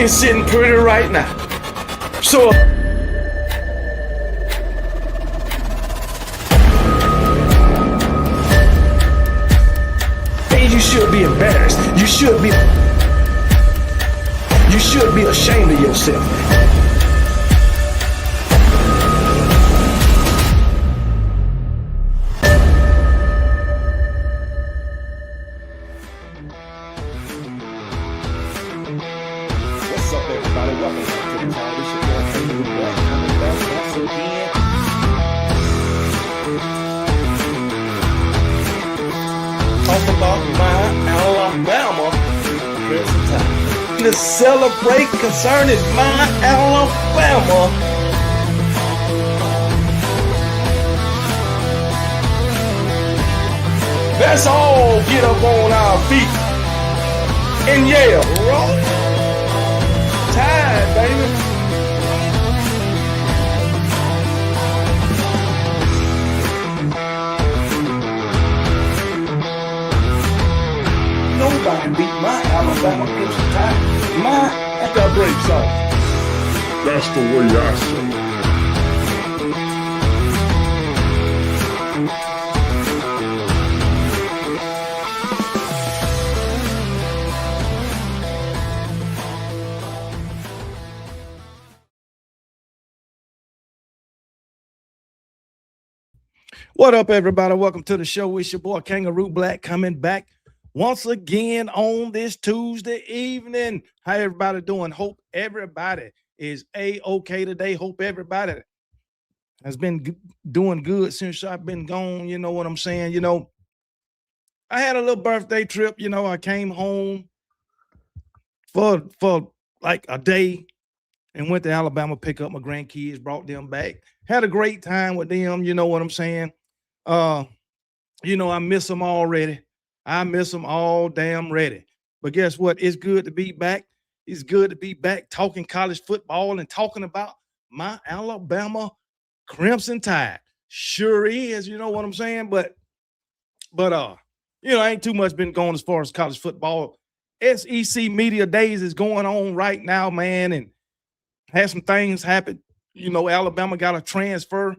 is sitting pretty right now. So you should be embarrassed. You should be ashamed of yourself. What's up, everybody? Welcome back to the channel. This is your boy Kangaroo Black coming back once again. Talk about my Alabama Crimson Tide. To celebrate concerning my Alabama. Let's all get up on our feet and yell, roll Tide, baby. Nobody beat my Alabama Crimson Tide. That's a great song. That's the way I say it. What up, everybody? Welcome to the show. It's your boy Kangaroo Black coming back once again on this Tuesday evening. How everybody doing? Hope everybody is A-okay today. Hope everybody has been doing good since I've been gone. You know what I'm saying? You know, I had a little birthday trip. You know, I came home for like a day and went to Alabama, pick up my grandkids, brought them back. Had a great time with them. You know what I'm saying? You know, I miss them already. I miss them all damn ready. But guess what? It's good to be back. It's good to be back talking college football and talking about my Alabama Crimson Tide. Sure is, you know what I'm saying? But you know, ain't too much been going as far as college football. SEC Media Days is going on right now, man, and had some things happen. You know, Alabama got a transfer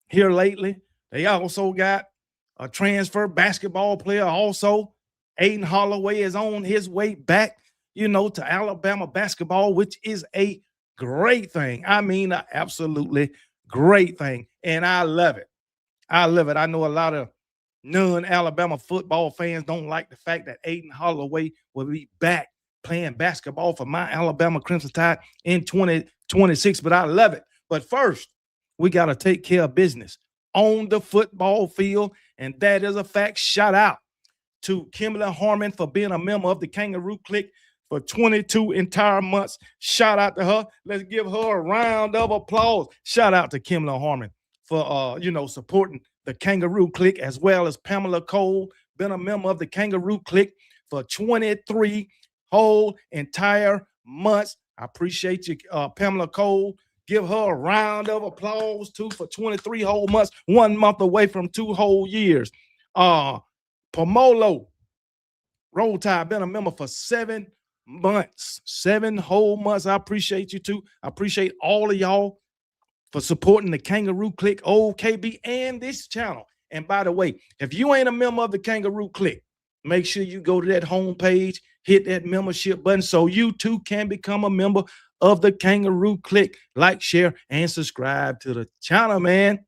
here lately. They also got a transfer basketball player also. Aiden Holloway is on his way back, you know, to Alabama basketball, which is a great thing. I mean, an absolutely great thing. And I love it. I love it. I know a lot of non-Alabama football fans don't like the fact that Aiden Holloway will be back playing basketball for my Alabama Crimson Tide in 2026, but I love it. But first, we got to take care of business on the football field, and that is a fact. Shout out to Kimberly Harmon for being a member of the Kangaroo Clique for 22 entire months. Shout out to her. Let's give her a round of applause. Shout out to Kimberly Harmon for you know, supporting the Kangaroo Clique, as well as Pamela Cole, been a member of the Kangaroo Clique for 23 whole entire months. I appreciate you, Pamela Cole. Give her a round of applause too for 23 whole months, 1 month away from 2 whole years. Pomolo Roll Tide, been a member for 7 months, 7 whole months. I appreciate you too. I appreciate all of y'all for supporting the Kangaroo Clique, old KB, and this channel. And by the way, if you ain't a member of the Kangaroo Clique, make sure you go to that homepage, hit that membership button so you too can become a member of the Kangaroo Clique. Like, share, and subscribe to the channel, man.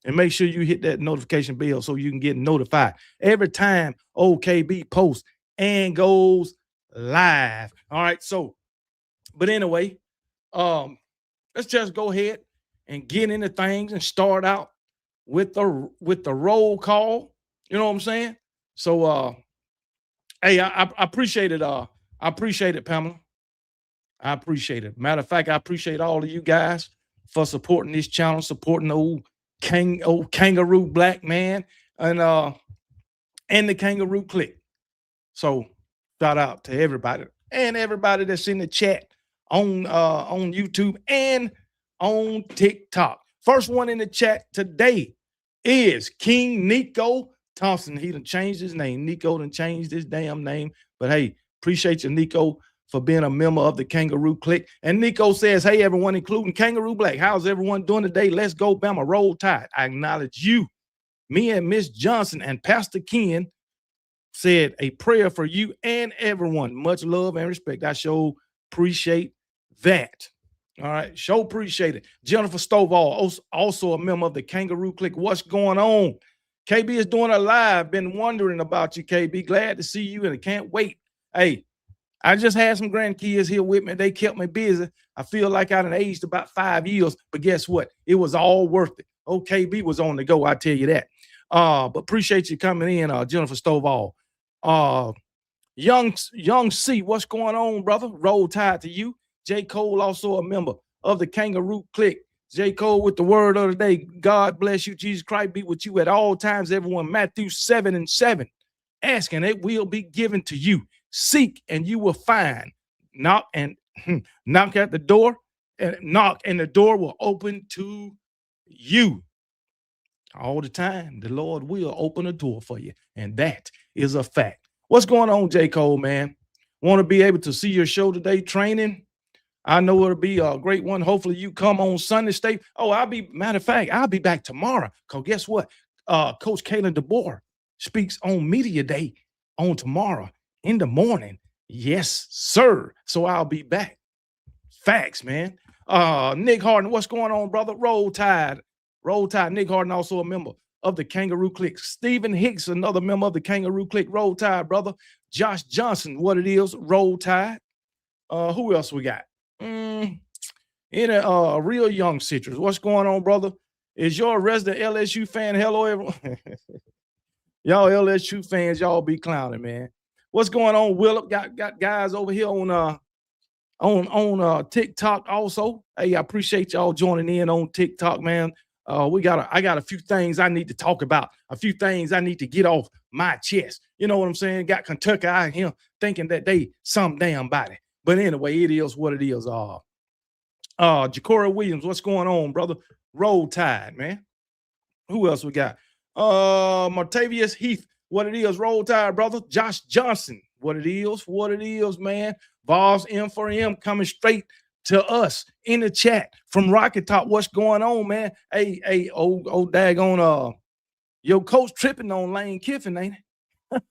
And make sure you hit that notification bell so you can get notified every time OKB posts and goes live. All right, so, but anyway, let's just go ahead and get into things and start out with the roll call. You know what I'm saying? So, hey, I appreciate it. I appreciate it, Pamela. I appreciate it. Matter of fact, I appreciate all of you guys for supporting this channel, supporting old Kangaroo Black man and the Kangaroo Clique. So shout out to everybody and everybody that's in the chat on YouTube and on TikTok. First one in the chat today is King Nico Thompson. He done changed his name. Nico done changed his damn name. But hey, appreciate you, Nico, for being a member of the Kangaroo Clique. And Nico says, hey, everyone, including Kangaroo Black. How's everyone doing today? Let's go, Bama. Roll Tide. I acknowledge you. Me and Miss Johnson and Pastor Ken said a prayer for you and everyone. Much love and respect. I sure appreciate that. All right, sure appreciate it. Jennifer Stovall, also a member of the Kangaroo Clique. What's going on? KB is doing a live. Been wondering about you, KB. Glad to see you and I can't wait. Hey, I just had some grandkids here with me. They kept me busy. I feel like I done aged about 5 years, but guess what? It was all worth it. Oh, KB was on the go, I tell you that. But appreciate you coming in, Jennifer Stovall. Young C, what's going on, brother? Roll Tide to you. J. Cole, also a member of the Kangaroo Clique. J. Cole with the word of the day. God bless you. Jesus Christ be with you at all times, everyone. Matthew 7:7. Asking, it will be given to you. Seek, and you will find. Knock at the door, and knock, and the door will open to you. All the time, the Lord will open a door for you, and that is a fact. What's going on, J. Cole, man? Want to be able to see your show today, training? I know it'll be a great one. Hopefully you come on Sunday. Matter of fact, I'll be back tomorrow. Because guess what? Coach Kalen Deboer speaks on Media Day on tomorrow in the morning. Yes, sir. So I'll be back. Facts, man. Nick Harden, what's going on, brother? Roll Tide. Roll Tide. Nick Harden, also a member of the Kangaroo Clique. Stephen Hicks, another member of the Kangaroo Clique. Roll Tide, brother. Josh Johnson, what it is? Roll Tide. Who else we got? Real young citrus. What's going on, brother? Is your a resident LSU fan? Hello, everyone. Y'all LSU fans, y'all be clowning, man. What's going on, Willip? Got guys over here on TikTok also. Hey, I appreciate y'all joining in on TikTok, man. I got a few things I need to talk about, a few things I need to get off my chest. You know what I'm saying? Got Kentucky out here thinking that they some damn body. But anyway, it is what it is. Ja'Cory Williams, what's going on, brother? Roll Tide, man. Who else we got? Martavius Heath, what it is? Roll Tide, brother. Josh Johnson, what it is, man. Vols M4M coming straight to us in the chat from Rocket Top. What's going on, man? Hey, old daggone, your coach tripping on Lane Kiffin, ain't it?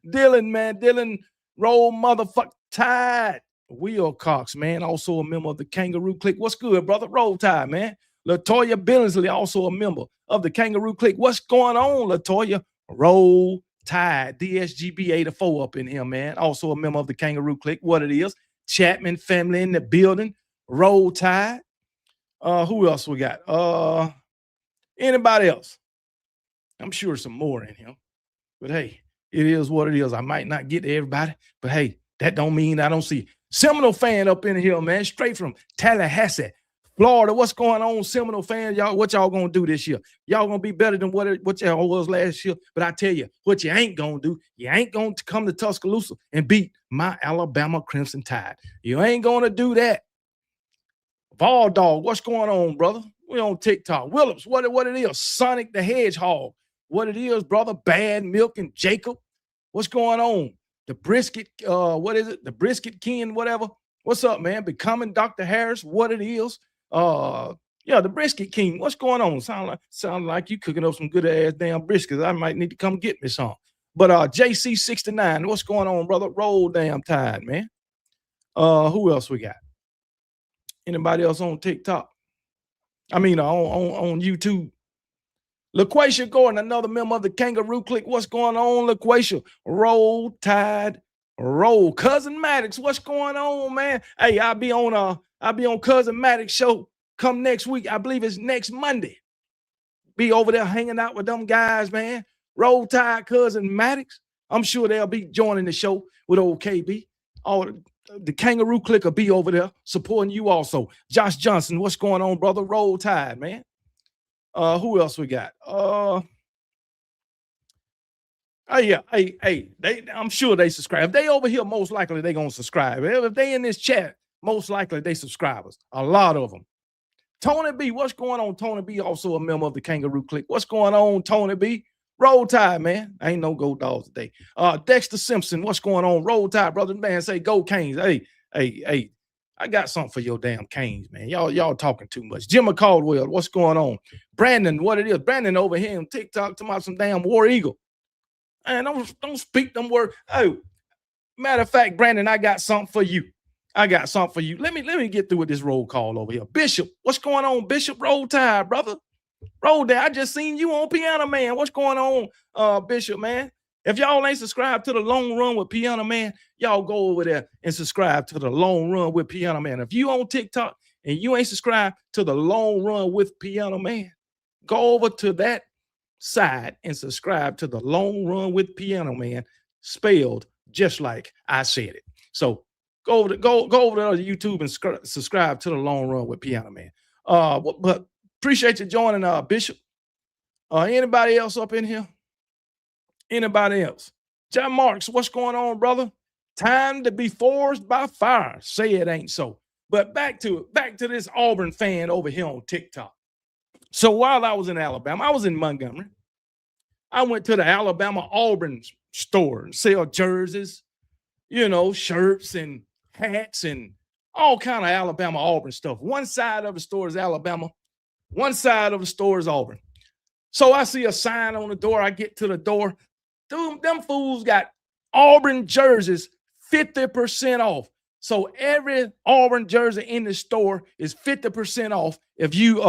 Dylan, man. Dylan, roll motherfucker Tide. Will Cox, man, also a member of the Kangaroo Clique. What's good, brother? Roll Tide, man. Latoya Billingsley, also a member of the Kangaroo Clique. What's going on, Latoya? Roll Tide. DSGB84 up in here, man. Also a member of the Kangaroo Clique. What it is? Chapman family in the building. Roll Tide. Who else we got? Anybody else? I'm sure some more in here. But hey, it is what it is. I might not get to everybody, but hey, that don't mean I don't see Seminole fan up in here, man. Straight from Tallahassee, Florida. What's going on, Seminole fan? Y'all, what y'all gonna do this year? Y'all gonna be better than what y'all was last year. But I tell you, what you ain't gonna do, you ain't gonna come to Tuscaloosa and beat my Alabama Crimson Tide. You ain't gonna do that. Vol Dog, what's going on, brother? We on TikTok. Williams, what it is? Sonic the Hedgehog. What it is, brother? Bad Milk and Jacob. What's going on? The Brisket, what is it? The Brisket King, whatever. What's up, man? Becoming Dr. Harris, what it is. The Brisket King. What's going on? Sound like you cooking up some good ass damn briskets. I might need to come get me some. But JC69, what's going on, brother? Roll damn Tide, man. Who else we got? Anybody else on TikTok? I mean, on YouTube. LaQuasia Gordon, another member of the Kangaroo Clique. What's going on, LaQuasia? Roll Tide, roll. Cousin Maddox, what's going on, man? Hey, I'll be on Cousin Maddox show come next week. I believe it's next Monday. Be over there hanging out with them guys, man. Roll Tide, Cousin Maddox. I'm sure they'll be joining the show with old KB. All the Kangaroo Clique will be over there supporting you also. Josh Johnson, what's going on, brother? Roll Tide, man. Who else we got? I'm sure they subscribe. If they over here, most likely they gonna subscribe. If they in this chat, most likely they subscribers. A lot of them. Tony B, what's going on? Tony B, also a member of the Kangaroo Clique. What's going on, Tony B? Roll Tide, man. Ain't no go dogs today. Dexter Simpson, what's going on? Roll Tide, brother. Man, say go Canes. Hey. I got something for your damn Canes, man. Y'all talking too much. Jimmy Caldwell, what's going on? Brandon, what it is? Brandon over here on TikTok talking about some damn War Eagle. Man, don't speak them words. Oh, matter of fact, Brandon, I got something for you. Let me get through with this roll call over here. Bishop, what's going on? Bishop, Roll Tide, brother. Roll there. I just seen you on Piano Man. What's going on, Bishop, man? If y'all ain't subscribed to the Long Run with Piano Man, y'all go over there and subscribe to the Long Run with Piano Man. If you on TikTok and you ain't subscribed to the Long Run with Piano Man, go over to that side and subscribe to the Long Run with Piano Man, spelled just like I said it. So go over to YouTube and subscribe to the Long Run with Piano Man. But appreciate you joining, Bishop. Anybody else up in here? Anybody else? John Marks, what's going on, brother? Time to be forced by fire. Say it ain't so. But back to this Auburn fan over here on TikTok. So while I was in Alabama, I was in Montgomery. I went to the Alabama Auburn store and sell jerseys, shirts and hats and all kind of Alabama Auburn stuff. One side of the store is Alabama. One side of the store is Auburn. So I see a sign on the door. I get to the door. Them fools got Auburn jerseys 50% off. So every Auburn jersey in the store is 50% off if you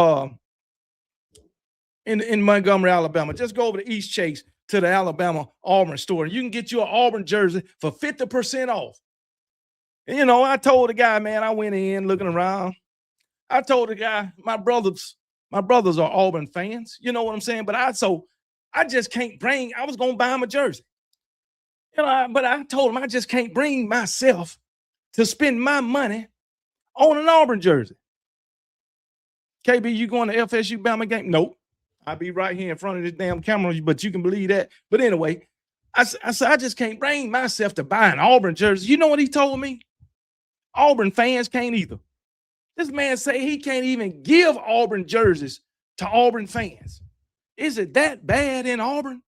in Montgomery, Alabama. Just go over to East Chase to the Alabama Auburn store, and you can get you an Auburn jersey for 50% off. And, I told the guy, man, I went in looking around. I told the guy, my brothers are Auburn fans. You know what I'm saying? But I just can't bring, I was going to buy him a jersey. But I told him I just can't bring myself to spend my money on an Auburn jersey. KB, you going to FSU Bama game? Nope. I'll be right here in front of this damn camera, but you can believe that. But anyway, I said, I just can't bring myself to buy an Auburn jersey. You know what he told me? Auburn fans can't either. This man say he can't even give Auburn jerseys to Auburn fans. Is it that bad in Auburn?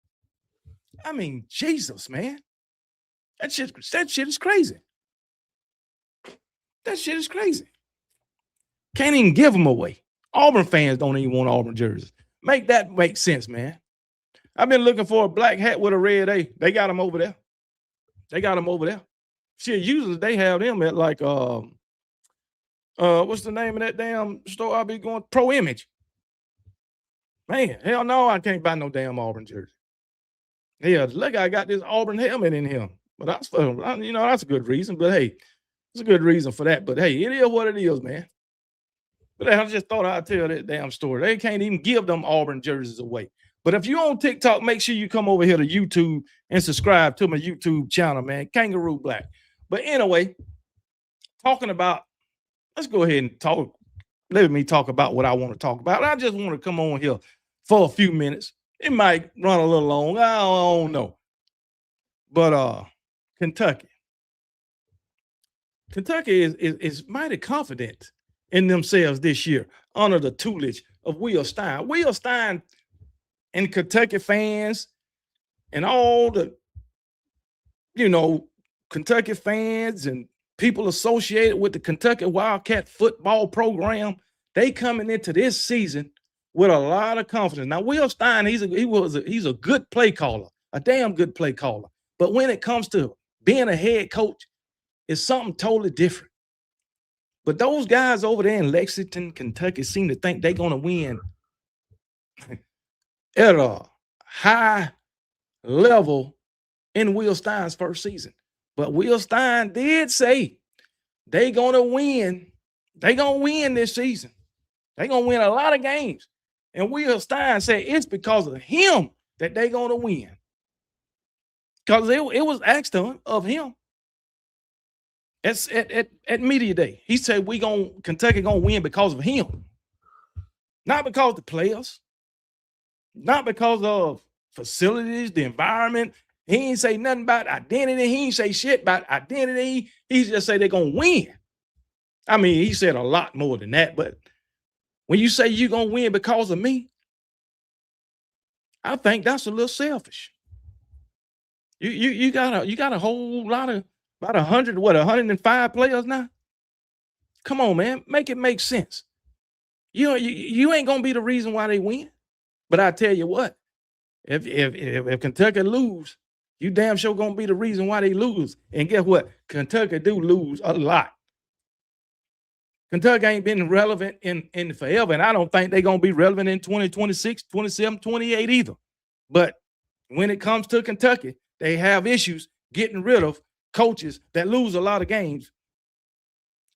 I mean, Jesus, man. That shit is crazy. That shit is crazy. Can't even give them away. Auburn fans don't even want Auburn jerseys. Make that make sense, man. I've been looking for a black hat with a red A. They got them over there. Shit, usually they have them at like what's the name of that damn store I'll be going? Pro Image. Man, hell no, I can't buy no damn Auburn jersey. Yeah, look, I got this Auburn helmet in here. But that's a good reason. But hey, it's a good reason for that. But hey, it is what it is, man. But I just thought I'd tell that damn story. They can't even give them Auburn jerseys away. But if you're on TikTok, make sure you come over here to YouTube and subscribe to my YouTube channel, man. Kangaroo Black. But anyway, let's go ahead and talk. Let me talk about what I want to talk about. I just want to come on here for a few minutes. It might run a little long. I don't know. But Kentucky is mighty confident in themselves this year under the tutelage of Will Stein. Will Stein and Kentucky fans and all the, Kentucky fans and people associated with the Kentucky Wildcat football program, they coming into this season with a lot of confidence. Now, Will Stein, he's a good play caller, a damn good play caller. But when it comes to being a head coach, it's something totally different. But those guys over there in Lexington, Kentucky, seem to think they're going to win at a high level in Will Stein's first season. But Will Stein did say they're going to win. They're going to win this season. They're going to win a lot of games. And Will Stein said it's because of him that they're going to win. Because it was asked of him at media day. He said Kentucky gonna win because of him, not because of the players, not because of facilities, the environment. He ain't say nothing about identity. He ain't say shit about identity. He just say they're gonna win. I mean, he said a lot more than that. But when you say you're gonna win because of me, I think that's a little selfish. You got a whole lot of about 105 players now. Come on, man, make it make sense. You ain't gonna be the reason why they win. But I tell you what, if Kentucky lose, you damn sure gonna be the reason why they lose. And guess what? Kentucky do lose a lot. Kentucky ain't been relevant in forever, and I don't think they're gonna be relevant in 2026, 27, 28 either. But when it comes to Kentucky, they have issues getting rid of coaches that lose a lot of games.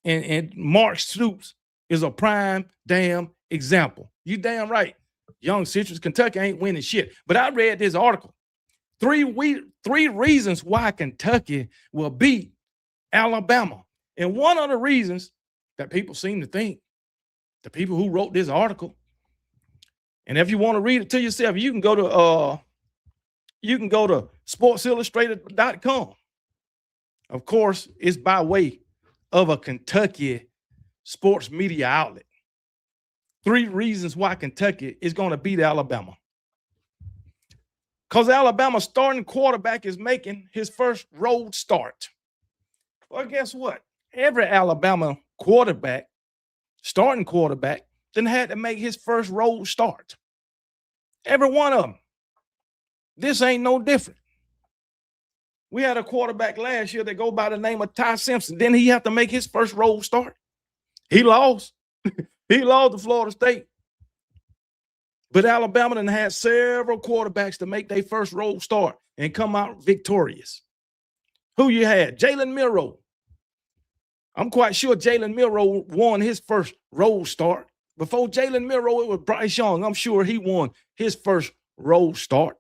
And Mark Stoops is a prime damn example. You damn right. Young Citrus, Kentucky ain't winning shit. But I read this article. Three reasons why Kentucky will beat Alabama. And one of the reasons that people seem to think, the people who wrote this article, and if you want to read it to yourself, you can go to sportsillustrated.com. Of course, it's by way of a Kentucky sports media outlet. 3 reasons why Kentucky is going to beat Alabama. Because Alabama's starting quarterback is making his first road start. Well, guess what? Every Alabama quarterback, starting quarterback, then had to make his first road start. Every one of them. This ain't no different. We had a quarterback last year that go by the name of Ty Simpson. Then he had to make his first road start. He lost. He lost to Florida State. But Alabama done had several quarterbacks to make their first road start and come out victorious. Who you had? Jalen Milroe. I'm quite sure Jalen Milroe won his first road start. Before Jalen Milroe, it was Bryce Young. I'm sure he won his first road start.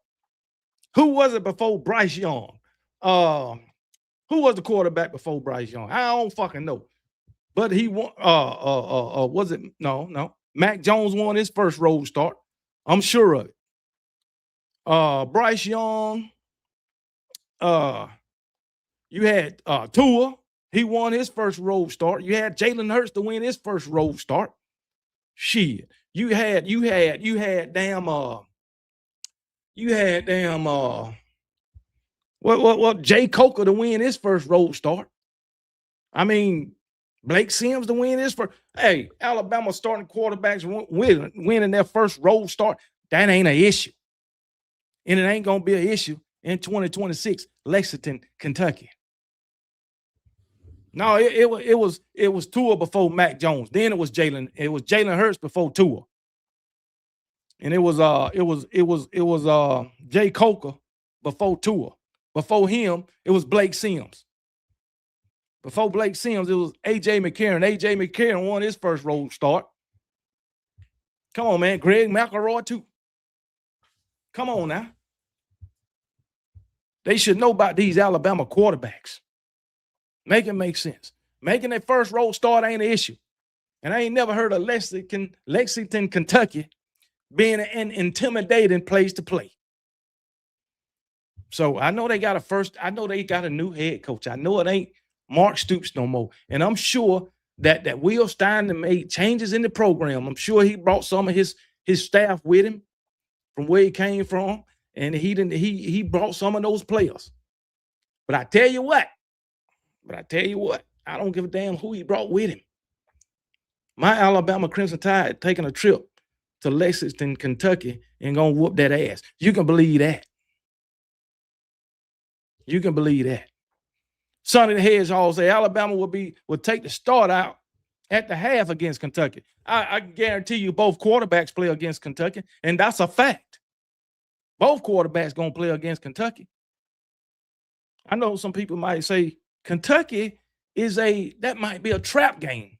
Who was it before Bryce Young? Who was the quarterback before Bryce Young? I don't fucking know. But he won. Was it? No. Mac Jones won his first road start. I'm sure of it. Bryce Young. You had Tua. He won his first road start. You had Jalen Hurts to win his first road start. Shit. You had Jay Coker to win his first road start. I mean, Blake Sims to win his first. Hey, Alabama starting quarterbacks winning their first road start. That ain't an issue. And it ain't going to be an issue in 2026, Lexington, Kentucky. No, it was Tua before Mac Jones. Then it was Jalen Hurts before Tua. And it was Jay Coker before Tua. Before him, it was Blake Sims. Before Blake Sims, it was A.J. McCarron. A.J. McCarron won his first road start. Come on, man. Greg McElroy, too. Come on now. They should know about these Alabama quarterbacks. Make it make sense. Making their first road start ain't an issue. And I ain't never heard of Lexington, Kentucky being an intimidating place to play. So I know they got a new head coach. I know it ain't Mark Stoops no more. And I'm sure that Will Stein made changes in the program. I'm sure he brought some of his staff with him from where he came from. And he brought some of those players. But I tell you what, I don't give a damn who he brought with him. My Alabama Crimson Tide taking a trip to Lexington, Kentucky, and gonna whoop that ass. You can believe that. You can believe that. Sonny the Hedgehog say Alabama will take the start out at the half against Kentucky. I guarantee you both quarterbacks play against Kentucky, and that's a fact. Both quarterbacks gonna play against Kentucky. I know some people might say Kentucky that might be a trap game.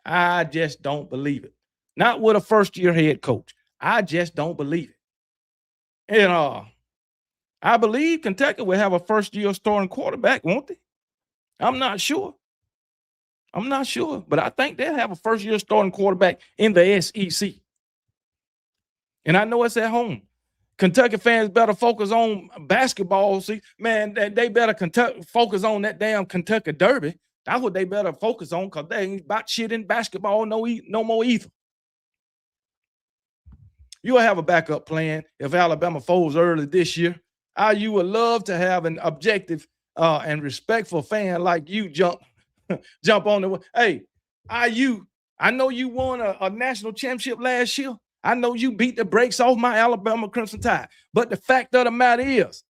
I just don't believe it. Not with a first-year head coach. I just don't believe it. And I believe Kentucky will have a first-year starting quarterback, won't they? I'm not sure. But I think they'll have a first-year starting quarterback in the SEC. And I know it's at home. Kentucky fans better focus on basketball. See, man, they better focus on that damn Kentucky Derby. That's what they better focus on, because they ain't about shit in basketball no more either. You'll have a backup plan if Alabama folds early this year. IU would love to have an objective and respectful fan like you jump on the. Hey, IU, I know you won a national championship last year. I know you beat the brakes off my Alabama Crimson Tide. But the fact of the matter is,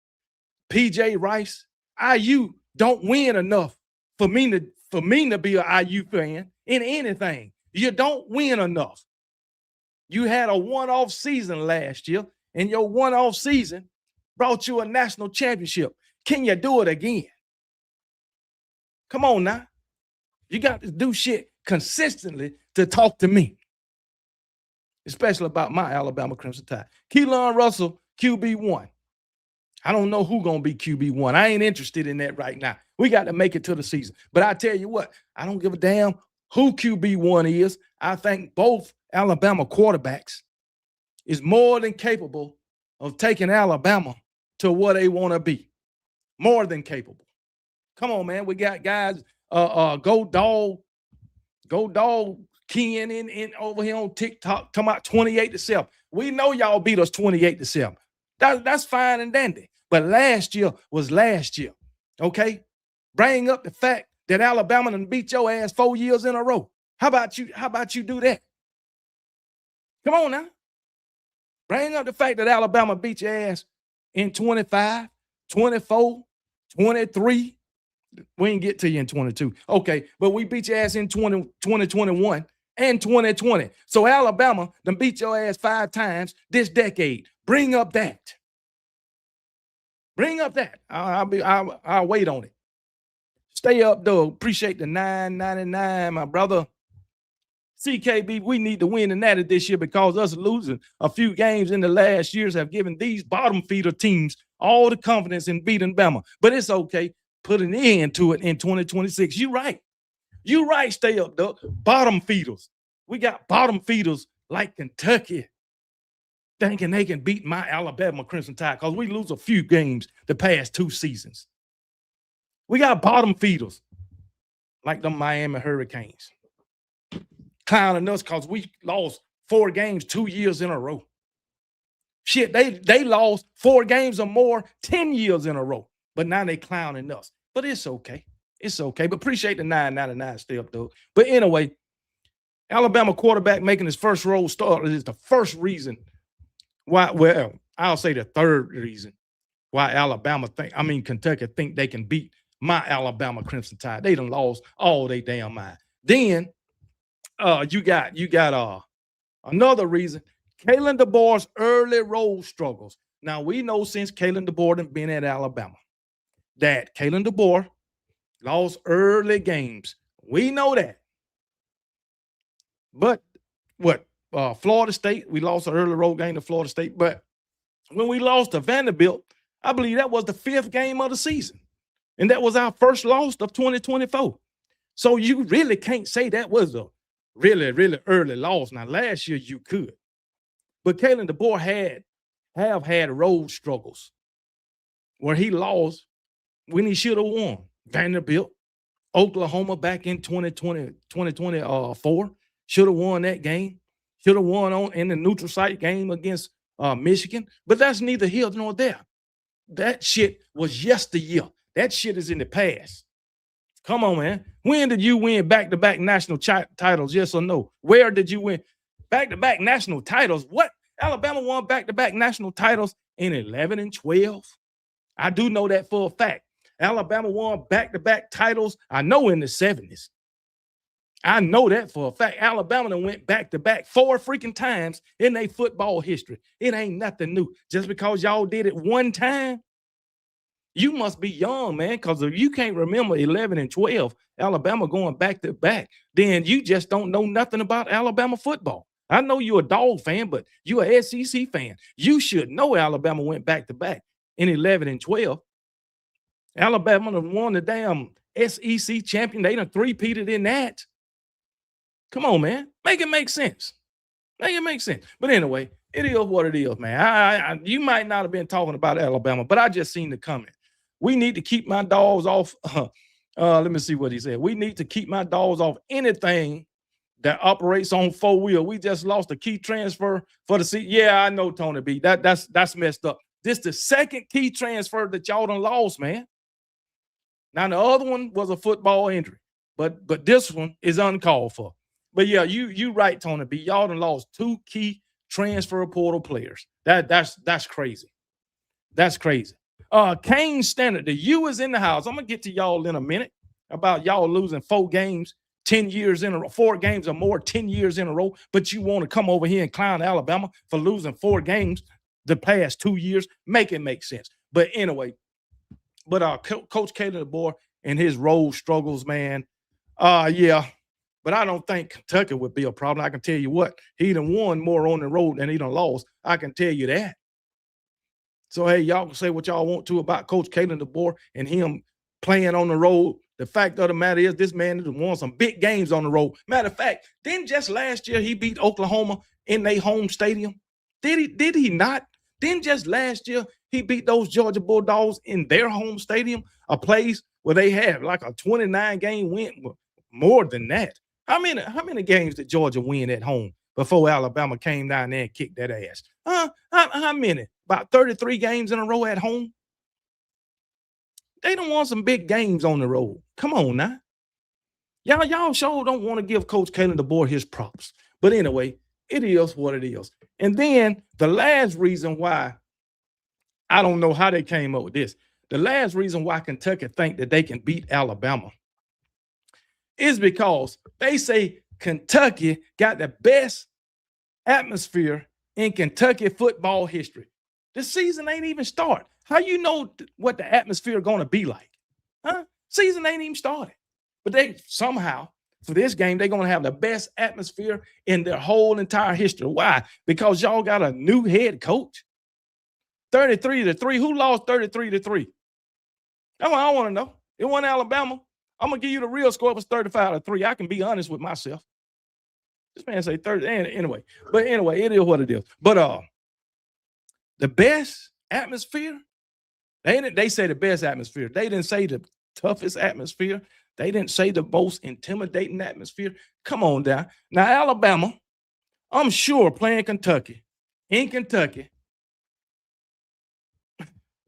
PJ Rice, IU don't win enough for me to be an IU fan in anything. You don't win enough. You had a one-off season last year, and your one-off season brought you a national championship. Can you do it again? Come on now. You got to do shit consistently to talk to me, especially about my Alabama Crimson Tide. Kalen Russell, QB1. I don't know who's going to be QB1. I ain't interested in that right now. We got to make it to the season. But I tell you what, I don't give a damn who QB1 is. I think both Alabama quarterbacks is more than capable of taking Alabama to where they want to be. More than capable. Come on, man. We got guys, Go Dog Ken in over here on TikTok talking about 28-7. We know y'all beat us 28-7. That's fine and dandy. But last year was last year. Okay? Bring up the fact that Alabama done beat your ass 4 years in a row. How about you do that? Come on now. Bring up the fact that Alabama beat your ass in 25, 24, 23. We didn't get to you in 22. Okay, but we beat your ass in 2021 and 2020. So Alabama done beat your ass 5 times this decade. Bring up that. Bring up that. I'll wait on it. Stay up, though. Appreciate the $9.99, my brother. CKB, we need to win the Natty this year because us losing a few games in the last years have given these bottom feeder teams all the confidence in beating Bama. But it's okay. Put an end to it in 2026. You right. You right, stay up, though. Bottom feeders. We got bottom feeders like Kentucky thinking they can beat my Alabama Crimson Tide because we lose a few games the past 2 seasons. We got bottom feeders like the Miami Hurricanes clowning us because we lost 4 games 2 years in a row. Shit, they lost 4 games or more 10 years in a row. But now they clowning us. But it's okay. It's okay. But appreciate the $9.99 stay up, though. But anyway, Alabama quarterback making his first role start is the first reason why, well, I'll say the third reason why Kentucky think they can beat my Alabama Crimson Tide. They done lost all they damn mind. Then you got another reason, Kalen Deboer's early role struggles. Now, we know since Kalen Deboer done been at Alabama that Kalen Deboer lost early games. We know that. But Florida State, we lost an early road game to Florida State. But when we lost to Vanderbilt, I believe that was the 5th game of the season. And that was our first loss of 2024. So you really can't say that was a really, really early loss. Now, last year you could. But Kalen DeBoer have had road struggles where he lost when he should have won. Vanderbilt, Oklahoma back in 2024, should have won that game. Should have won in the neutral site game against Michigan. But that's neither here nor there. That shit was yesteryear. That shit is in the past. Come on, man. When did you win back-to-back national titles? Yes or no? Where did you win back-to-back national titles? What? Alabama won back-to-back national titles in 11 and 12. I do know that for a fact. Alabama won back-to-back titles, I know, in the 70s. I know that for a fact. Alabama done went back-to-back 4 freaking times in their football history. It ain't nothing new. Just because y'all did it one time, you must be young, man, because if you can't remember 11 and 12, Alabama going back-to-back, then you just don't know nothing about Alabama football. I know you're a dog fan, but you're an SEC fan. You should know Alabama went back-to-back in 11 and 12. Alabama done won the damn SEC champion. They done 3-peated in that. Come on, man. Make it make sense. Make it make sense. But anyway, it is what it is, man. You might not have been talking about Alabama, but I just seen the comment. We need to keep my dogs off. Let me see what he said. We need to keep my dogs off anything that operates on 4-wheel. We just lost a key transfer for the season. Yeah, I know, Tony B. That's messed up. This the second key transfer that y'all done lost, man. Now the other one was a football injury, but this one is uncalled for. But yeah, you right, Tony B. Y'all done lost 2 key transfer portal players. That's crazy. That's crazy. Kane Standard, the U is in the house. I'm gonna get to y'all in a minute about y'all losing 4 games, 10 years in a row, 4 games or more, 10 years in a row. But you want to come over here and clown Alabama for losing 4 games the past 2 years. Make it make sense. But anyway, Coach Kalen Deboer and his road struggles, man. Yeah. But I don't think Kentucky would be a problem. I can tell you what, he done won more on the road than he done lost. I can tell you that. So, hey, y'all can say what y'all want to about Coach Kalen Deboer and him playing on the road. The fact of the matter is this man has won some big games on the road. Matter of fact, didn't just last year he beat Oklahoma in their home stadium? Did he not? Didn't just last year he beat those Georgia Bulldogs in their home stadium, a place where they had like a 29-game win, more than that. How many games did Georgia win at home before Alabama came down there and kicked that ass? How many? About 33 games in a row at home? They don't want some big games on the road. Come on now. Y'all sure don't want to give Coach Kalen Deboer his props. But anyway, it is what it is. And then the last reason why, I don't know how they came up with this. The last reason why Kentucky think that they can beat Alabama is because they say Kentucky got the best atmosphere in Kentucky football history. The season ain't even started. How you know what the atmosphere going to be like? Huh? Season ain't even started. But they somehow, for this game, they're going to have the best atmosphere in their whole entire history. Why? Because y'all got a new head coach. 33-3. Who lost 33-3? That's what I want to know. It wasn't Alabama. I'm going to give you the real score. It was 35-3. I can be honest with myself. This man say 30. Anyway, it is what it is. But the best atmosphere, they say the best atmosphere. They didn't say the toughest atmosphere. They didn't say the most intimidating atmosphere. Come on down. Now, Alabama, I'm sure playing Kentucky, in Kentucky,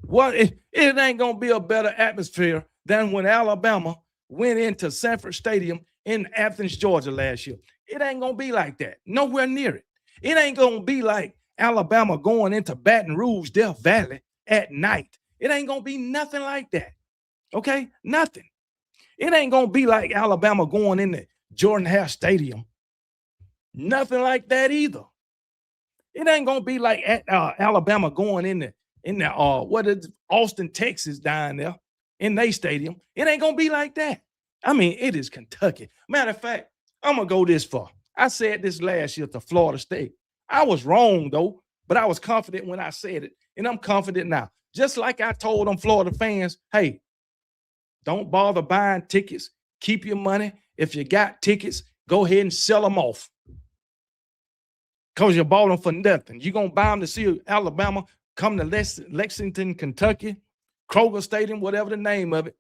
it ain't going to be a better atmosphere than when Alabama went into Sanford Stadium in Athens, Georgia last year. It ain't going to be like that. Nowhere near it. It ain't going to be like Alabama going into Baton Rouge, Death Valley at night. It ain't going to be nothing like that. Okay? Nothing. It ain't going to be like Alabama going into Jordan Hare Stadium. Nothing like that either. It ain't going to be like Alabama going in the Austin, Texas down there in their stadium. It ain't going to be like that. I mean, it is Kentucky. Matter of fact, I'm going to go this far. I said this last year to Florida State. I was wrong, though, but I was confident when I said it, and I'm confident now. Just like I told them Florida fans, hey, don't bother buying tickets. Keep your money. If you got tickets, go ahead and sell them off because you bought them for nothing. You're going to buy them to see Alabama come to Lexington, Kentucky, Kroger Stadium, whatever the name of it,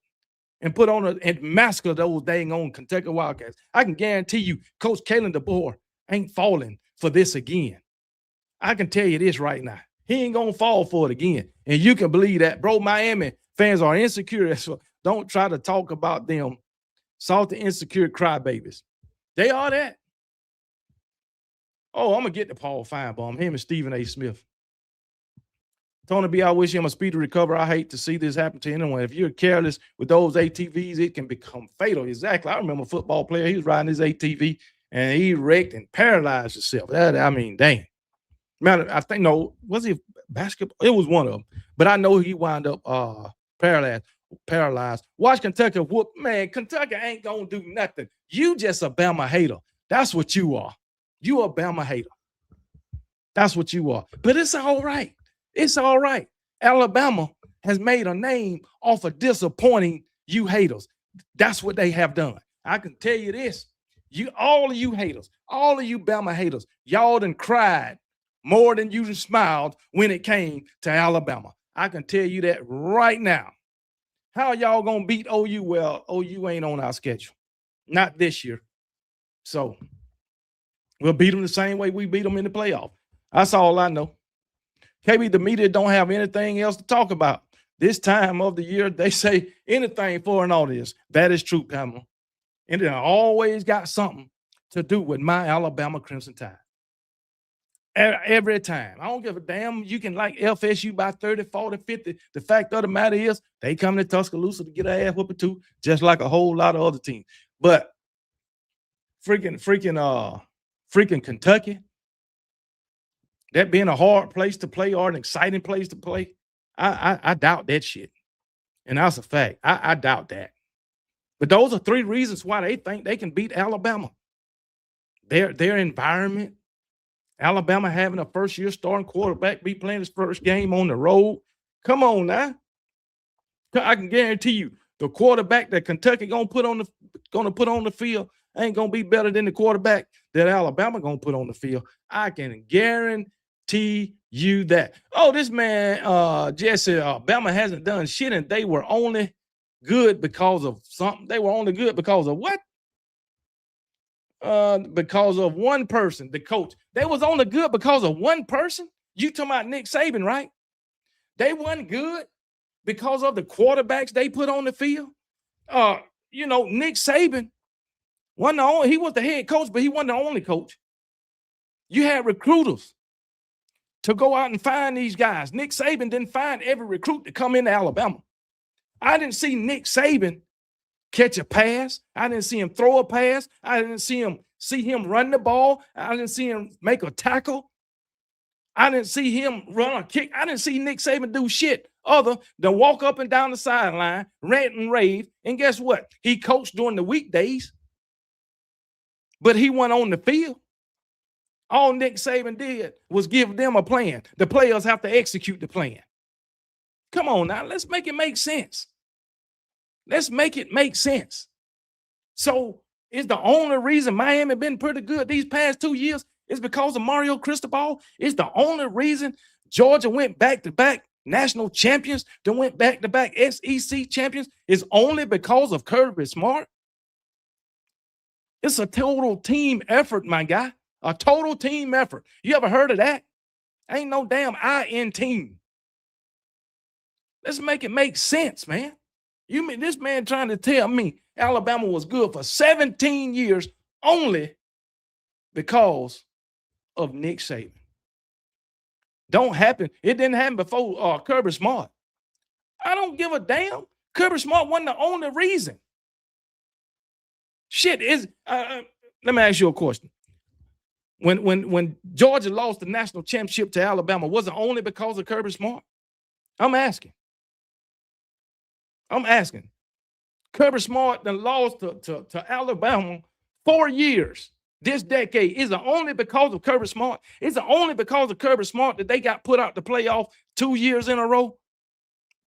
and put on and massacre those dang on Kentucky Wildcats. I can guarantee you Coach Kalen Deboer ain't falling for this again. I can tell you this right now. He ain't going to fall for it again. And you can believe that. Bro, Miami fans are insecure. So don't try to talk about them salty, insecure crybabies. They are that. Oh, I'm going to get to Paul Feinbaum, him and Stephen A. Smith. Tony B, I wish him a speedy recovery. I hate to see this happen to anyone. If you're careless with those ATVs, it can become fatal. Exactly. I remember a football player. He was riding his ATV, and he wrecked and paralyzed himself. Dang. Man, I think, no, was he basketball? It was one of them. But I know he wound up paralyzed. Watch Kentucky whoop. Man, Kentucky ain't going to do nothing. You just a Bama hater. That's what you are. You a Bama hater. That's what you are. But it's all right. It's all right. Alabama has made a name off of disappointing you haters. That's what they have done. I can tell you this. All of you haters, all of you Bama haters, y'all done cried more than you smiled when it came to Alabama. I can tell you that right now. How y'all going to beat OU? Well, OU ain't on our schedule. Not this year. So We'll beat them the same way we beat them in the playoff. That's all I know. KB, the media don't have anything else to talk about. This time of the year, they say anything for an audience. That is true, Pamela. And it always got something to do with my Alabama Crimson Tide. Every time. I don't give a damn. You can like FSU by 30, 40, 50. The fact of the matter is they come to Tuscaloosa to get an ass whooping too, just like a whole lot of other teams. But freaking Kentucky, that being a hard place to play or an exciting place to play, I doubt that shit. And that's a fact. I doubt that. But those are 3 reasons why they think they can beat Alabama. Their environment, Alabama having a first-year starting quarterback be playing his first game on the road. Come on now. I can guarantee you the quarterback that Kentucky gonna put on the field ain't gonna be better than the quarterback that Alabama gonna put on the field. I can guarantee you that. Oh, this man Jesse, Alabama hasn't done shit, and they were only good because of something. They were only good because of what? Because of one person, the coach. They was only good because of one person. You talking about Nick Saban, right? They wasn't good because of the quarterbacks they put on the field. Nick Saban wasn't the only, he was the head coach, but he wasn't the only coach. You had recruiters to go out and find these guys. Nick Saban didn't find every recruit to come into Alabama. I didn't see Nick Saban catch a pass. I didn't see him throw a pass. I didn't see him run the ball. I didn't see him make a tackle. I didn't see him run a kick. I didn't see Nick Saban do shit other than walk up and down the sideline, rant and rave. And guess what? He coached during the weekdays, but he went on the field. All Nick Saban did was give them a plan. The players have to execute the plan. Come on now, let's make it make sense. Let's make it make sense. So is the only reason Miami been pretty good these past 2 years is because of Mario Cristobal? Is the only reason Georgia went back-to-back national champions, then went back-to-back SEC champions is only because of Kirby Smart? It's a total team effort, my guy. A total team effort. You ever heard of that? Ain't no damn I in team. Let's make it make sense, man. You mean this man trying to tell me Alabama was good for 17 years only because of Nick Saban? Don't happen. It didn't happen before Kirby Smart. I don't give a damn. Kirby Smart wasn't the only reason. Shit is. Let me ask you a question. When Georgia lost the national championship to Alabama, was it only because of Kirby Smart? I'm asking. Kirby Smart then lost to Alabama 4 years this decade. Is it only because of Kirby Smart? Is it only because of Kirby Smart that they got put out the playoff 2 years in a row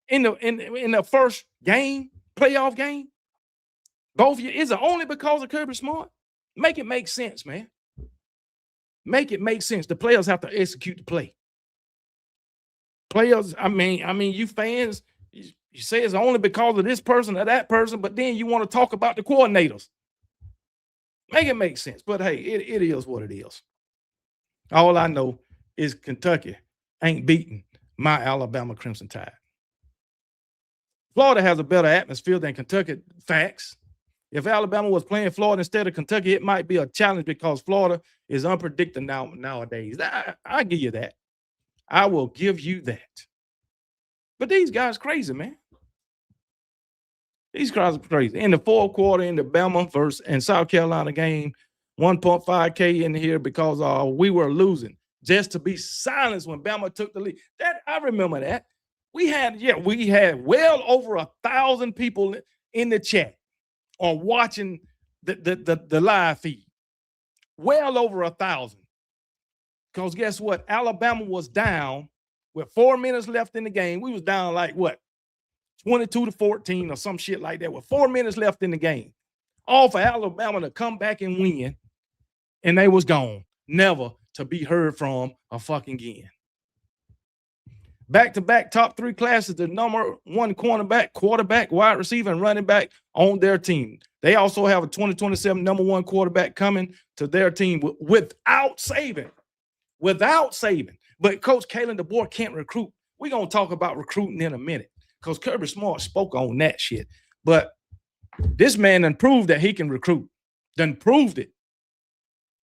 in the first game, playoff game? Both years. Is it only because of Kirby Smart? Make it make sense, man. Make it make sense. The players have to execute the play. Players, I mean, you fans, you say it's only because of this person or that person, but then you want to talk about the coordinators. Make it make sense. But hey, it is what it is. All I know is Kentucky ain't beating my Alabama Crimson Tide. Florida has a better atmosphere than Kentucky. Facts. If Alabama was playing Florida instead of Kentucky, it might be a challenge because Florida is unpredictable nowadays. I give you that. I will give you that. But these guys crazy, man. These guys are crazy. In the fourth quarter, in the Bama versus and South Carolina game, 1.5K in here because we were losing just to be silenced when Bama took the lead. That I remember that. We had well over 1,000 people in the chat or watching the live feed. Well over 1,000. Because guess what? Alabama was down with 4 minutes left in the game. We was down like what? 22-14 or some shit like that with 4 minutes left in the game. All for Alabama to come back and win, and they was gone. Never to be heard from a fucking again. Back-to-back top 3 classes, the number 1 cornerback, quarterback, wide receiver, and running back on their team. They also have a 2027 number 1 quarterback coming to their team without Saban. Without Saban. But Coach Kalen Deboer can't recruit. We're going to talk about recruiting in a minute because Kirby Smart spoke on that shit. But this man done proved that he can recruit. Done proved it.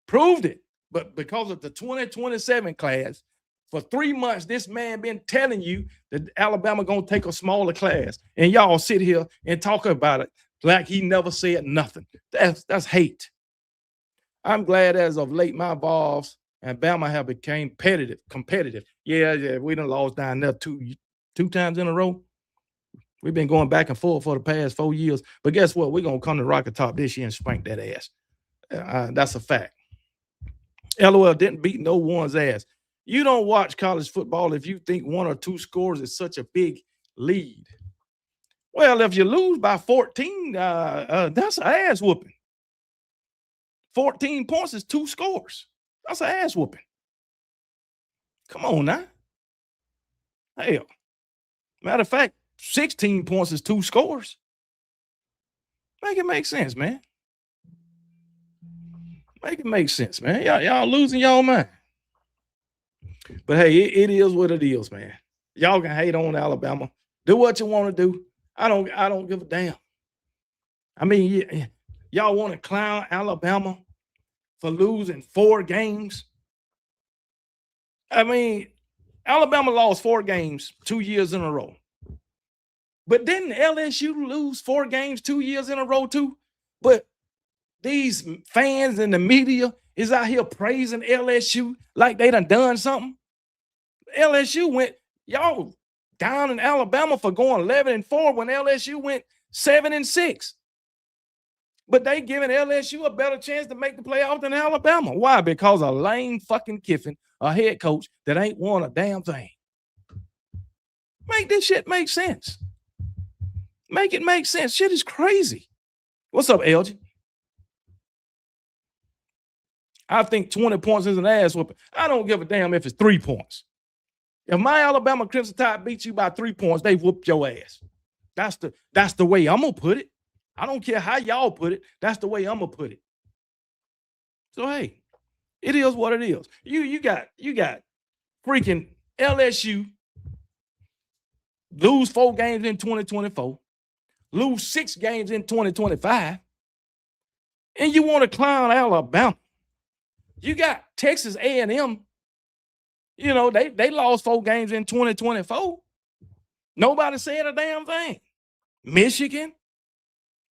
Proved it. But because of the 2027 class, for 3 months, this man been telling you that Alabama going to take a smaller class. And y'all sit here and talk about it like he never said nothing. That's hate. I'm glad as of late, my Vols and Bama have became competitive. Yeah, we done lost down there two times in a row. We've been going back and forth for the past 4 years. But guess what? We're going to come to Rocket Top this year and spank that ass. That's a fact. LOL didn't beat no one's ass. You don't watch college football if you think 1 or 2 scores is such a big lead. Well, if you lose by 14, that's an ass whooping. 14 points is 2 scores. That's an ass whooping. Come on now. Hell. Matter of fact, 16 points is 2 scores. Make it make sense, man. Make it make sense, man. Y'all losing y'all mind. But hey, it is what it is, man. Y'all can hate on Alabama. Do what you want to do. I don't give a damn. I mean, y'all want to clown Alabama for losing 4 games. I mean, Alabama lost 4 games 2 years in a row. But didn't LSU lose 4 games 2 years in a row too? But these fans and the media is out here praising LSU like they done something. LSU went, y'all down in Alabama for going 11-4 when LSU went 7-6. But they giving LSU a better chance to make the playoff than Alabama. Why? Because of Lane fucking Kiffin, a head coach that ain't won a damn thing. Make this shit make sense. Make it make sense. Shit is crazy. What's up, LG? I think 20 points is an ass whooping. I don't give a damn if it's 3 points. If my Alabama Crimson Tide beats you by 3 points, they whooped your ass. That's the way I'm gonna put it. I don't care how y'all put it. That's the way I'm gonna put it. So hey, it is what it is. You got freaking LSU lose 4 games in 2024, lose 6 games in 2025, and you want to clown Alabama. You got Texas A&M. You know, they lost 4 games in 2024. Nobody said a damn thing. Michigan,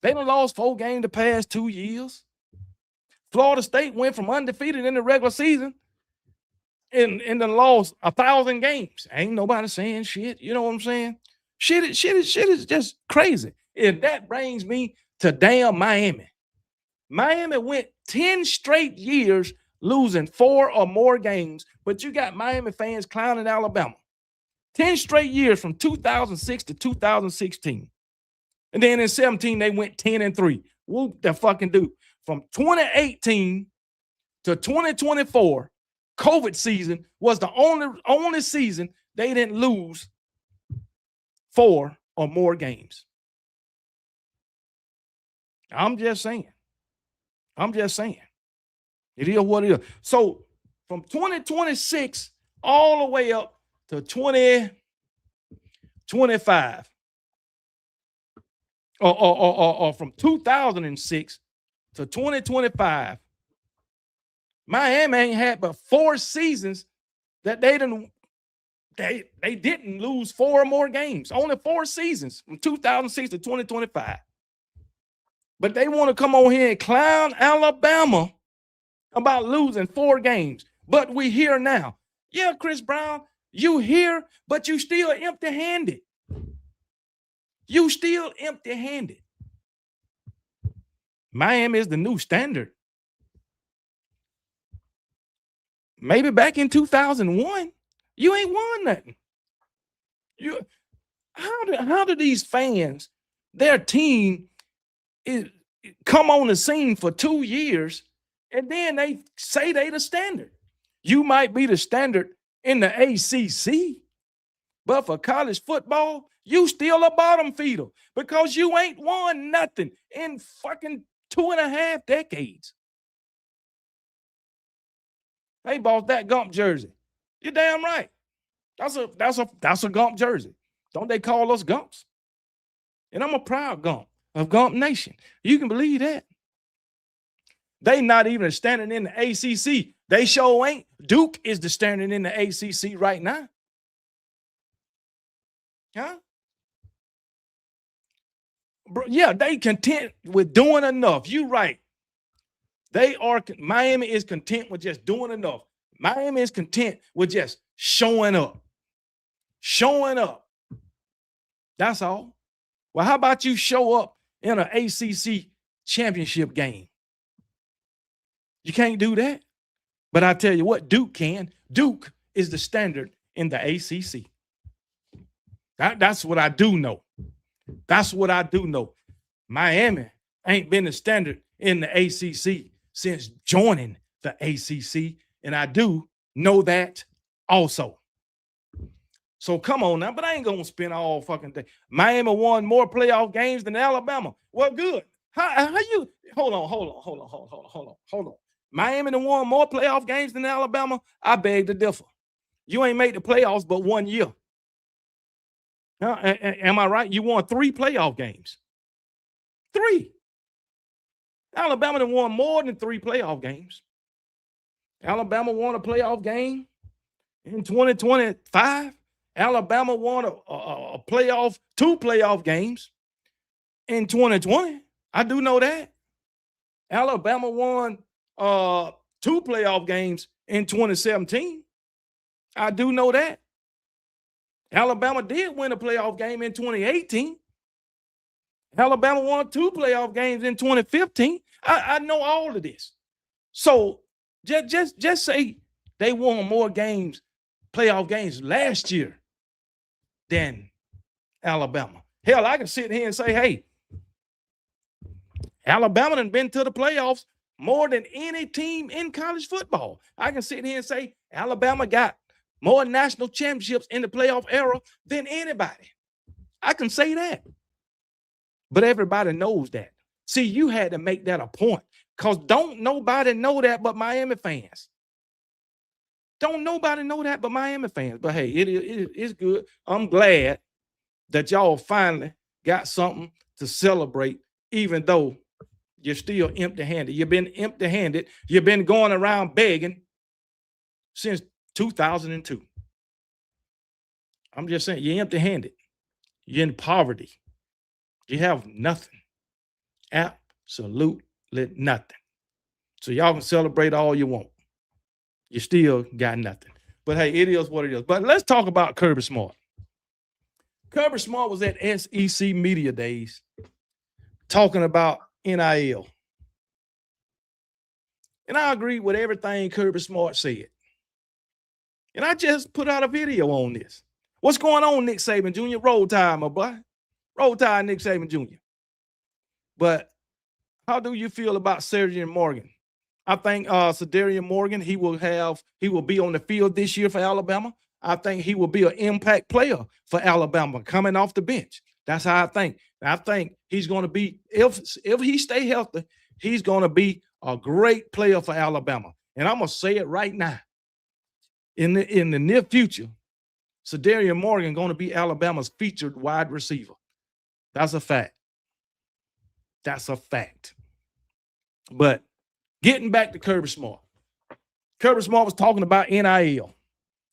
they done lost 4 games the past 2 years. Florida State went from undefeated in the regular season and then lost 1,000 games. Ain't nobody saying shit. You know what I'm saying? Shit is just crazy. And that brings me to damn Miami. Miami went 10 straight years losing 4 or more games, but you got Miami fans clowning Alabama. 10 straight years from 2006 to 2016. And then in 17, they went 10-3. Whoop the fucking do. From 2018 to 2024, COVID season was the only season they didn't lose 4 or more games. I'm just saying. It is what it is. So from 2026 all the way up to 2025, or from 2006 to 2025, Miami ain't had but 4 seasons that they didn't lose 4 or more games. Only 4 seasons from 2006 to 2025. But they want to come on here and clown Alabama about losing 4 games. But we here now. Yeah, Chris Brown, you here, but you still empty-handed. You still empty-handed. Miami is the new standard. Maybe back in 2001, you ain't won nothing. How do these fans, their team, come on the scene for 2 years and then they say they the standard? You might be the standard in the ACC, But for college football, you still a bottom feeder because you ain't won nothing in fucking 2.5 decades. Hey, boss, that Gump jersey. You're damn right. That's a Gump jersey. Don't they call us Gumps? And I'm a proud Gump of Gump Nation. You can believe that. They not even standing in the ACC. They sure ain't. Duke is the standing in the ACC right now. Huh? Bro, yeah, they content with doing enough. You right. Miami is content with just doing enough. Miami is content with just showing up. Showing up. That's all. Well, how about you show up in an ACC championship game? You can't do that. But I tell you what, Duke can. Duke is the standard in the ACC. That's what I do know. That's what I do know. Miami ain't been the standard in the ACC since joining the ACC, and I do know that also. So come on now, but I ain't gonna spend all fucking day. Miami won more playoff games than Alabama. Well, good. How you hold on. Miami done won more playoff games than Alabama. I beg to differ. You ain't made the playoffs but 1 year. Am I right? You won 3 playoff games. 3. Alabama done won more than 3 playoff games. Alabama won a playoff game in 2025. Alabama won a playoff, 2 playoff games in 2020. I do know that. Alabama won 2 playoff games in 2017. I do know that. Alabama did win a playoff game in 2018. Alabama won 2 playoff games in 2015. I know all of this. So just say they won more games, playoff games last year than Alabama. Hell, I can sit here and say, hey, Alabama done been to the playoffs more than any team in college football. I can sit here and say Alabama got more national championships in the playoff era than anybody. I can say that. But everybody knows that. See, you had to make that a point because don't nobody know that but Miami fans. Don't nobody know that but Miami fans. But hey, it's good. I'm glad that y'all finally got something to celebrate, even though you're still empty-handed. You've been empty-handed. You've been going around begging since 2002. I'm just saying, you're empty-handed. You're in poverty. You have nothing. Absolutely nothing. So y'all can celebrate all you want. You still got nothing. But hey, it is what it is. But let's talk about Kirby Smart. Kirby Smart was at SEC Media Days talking about NIL. And I agree with everything Kirby Smart said. And I just put out a video on this. What's going on, Nick Saban Jr.? Roll Tide, my boy. Roll Tide, Nick Saban Jr. But how do you feel about Cedric Morgan? I think Cedric Morgan, he will be on the field this year for Alabama. I think he will be an impact player for Alabama coming off the bench. That's how I think. I think he's going to be, if he stay healthy, he's going to be a great player for Alabama. And I'm going to say it right now. In the near future, Cedric Morgan going to be Alabama's featured wide receiver. That's a fact. That's a fact. But getting back to Kirby Smart. Kirby Smart was talking about NIL.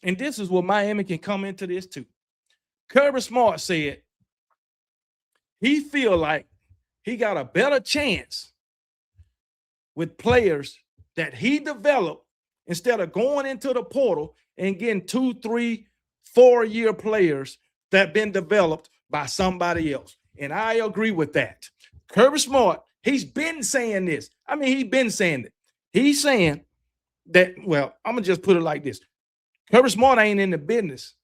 And this is where Miami can come into this too. Kirby Smart said he feel like he got a better chance with players that he developed instead of going into the portal and getting 2, 3, 4-year players that been developed by somebody else. And I agree with that. Kirby Smart, he's been saying this. I mean, he's been saying it. He's saying that, well, I'm going to just put it like this. Kirby Smart ain't in the business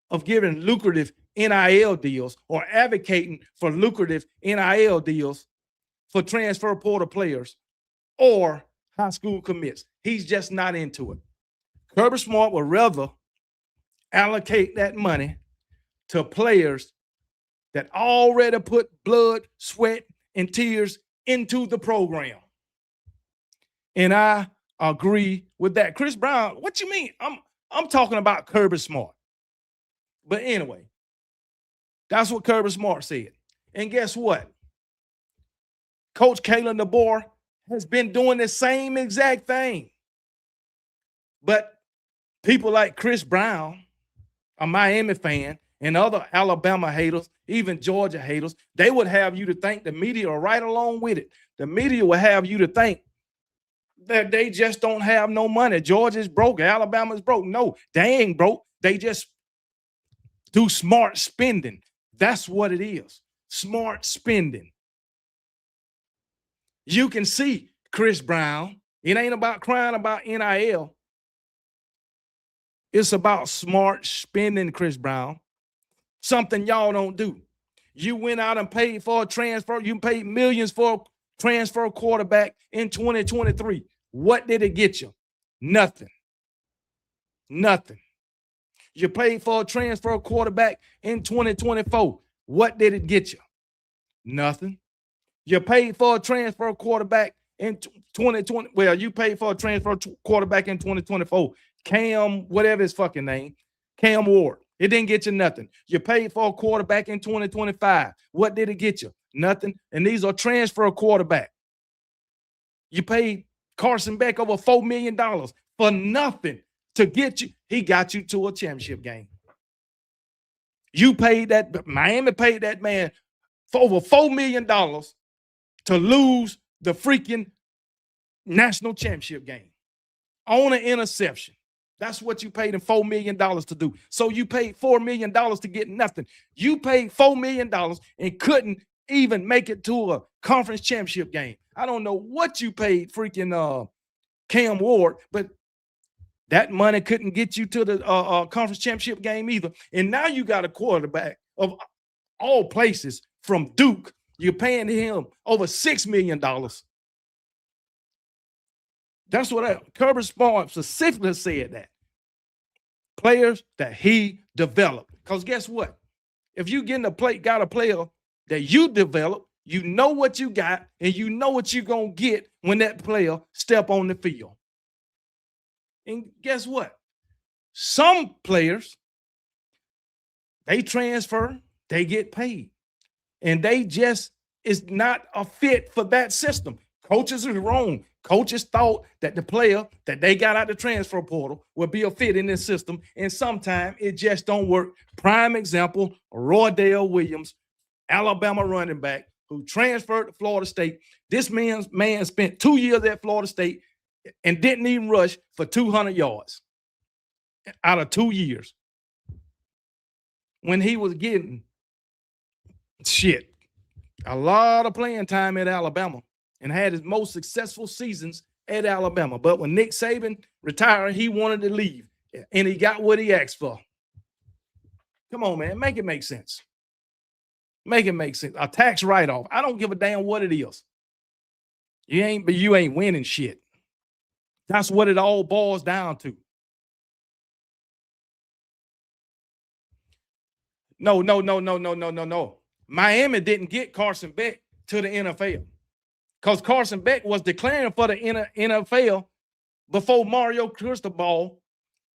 of giving lucrative NIL deals or advocating for lucrative NIL deals for transfer portal players or high school commits. He's just not into it. Kirby Smart would rather allocate that money to players that already put blood, sweat, and tears into the program. And I agree with that. Chris Brown, what you mean? I'm talking about Kirby Smart. But anyway, that's what Kirby Smart said. And guess what? Coach Kalen Deboer has been doing the same exact thing. But people like Chris Brown, a Miami fan, and other Alabama haters, even Georgia haters, they would have you to think, the media are right along with it. The media will have you to think that they just don't have no money. Georgia's broke, Alabama's broke. No, they ain't broke. They just do smart spending. That's what it is. Smart spending. You can see Chris Brown. It ain't about crying about NIL. It's about smart spending, Chris Brown. Something y'all don't do. You went out and paid for a transfer. You paid millions for a transfer quarterback in 2023. What did it get you? Nothing. Nothing. You paid for a transfer quarterback in 2024. What did it get you? Nothing. You paid for a transfer quarterback in 2020. Well, you paid for a transfer quarterback in 2024. Cam, whatever his fucking name, Cam Ward. It didn't get you nothing. You paid for a quarterback in 2025. What did it get you? Nothing. And these are transfer quarterback. You paid Carson Beck over $4 million for nothing to get you. He got you to a championship game. You paid that, Miami paid that man for over $4 million to lose the freaking national championship game on an interception. That's what you paid him $4 million to do. So you paid $4 million to get nothing. You paid $4 million and couldn't even make it to a conference championship game. I don't know what you paid freaking Cam Ward, but that money couldn't get you to the conference championship game either. And now you got a quarterback of all places from Duke. You're paying him over $6 million. That's what Kirby Smart specifically said that. Players that he developed. Because guess what? If you got a player that you develop, you know what you got, and you know what you're going to get when that player step on the field. And guess what? Some players, they transfer, they get paid. And they just is not a fit for that system. Coaches are wrong. Coaches thought that the player that they got out the transfer portal would be a fit in this system, and sometimes it just don't work. Prime example, Roydell Williams, Alabama running back, who transferred to Florida State. This man spent 2 years at Florida State and didn't even rush for 200 yards out of 2 years. When he was getting a lot of playing time at Alabama and had his most successful seasons at Alabama. But when Nick Saban retired, he wanted to leave, and he got what he asked for. Come on, man. Make it make sense. Make it make sense. A tax write-off. I don't give a damn what it is. You ain't winning shit. That's what it all boils down to. No. Miami didn't get Carson Beck to the NFL because Carson Beck was declaring for the NFL before Mario Cristobal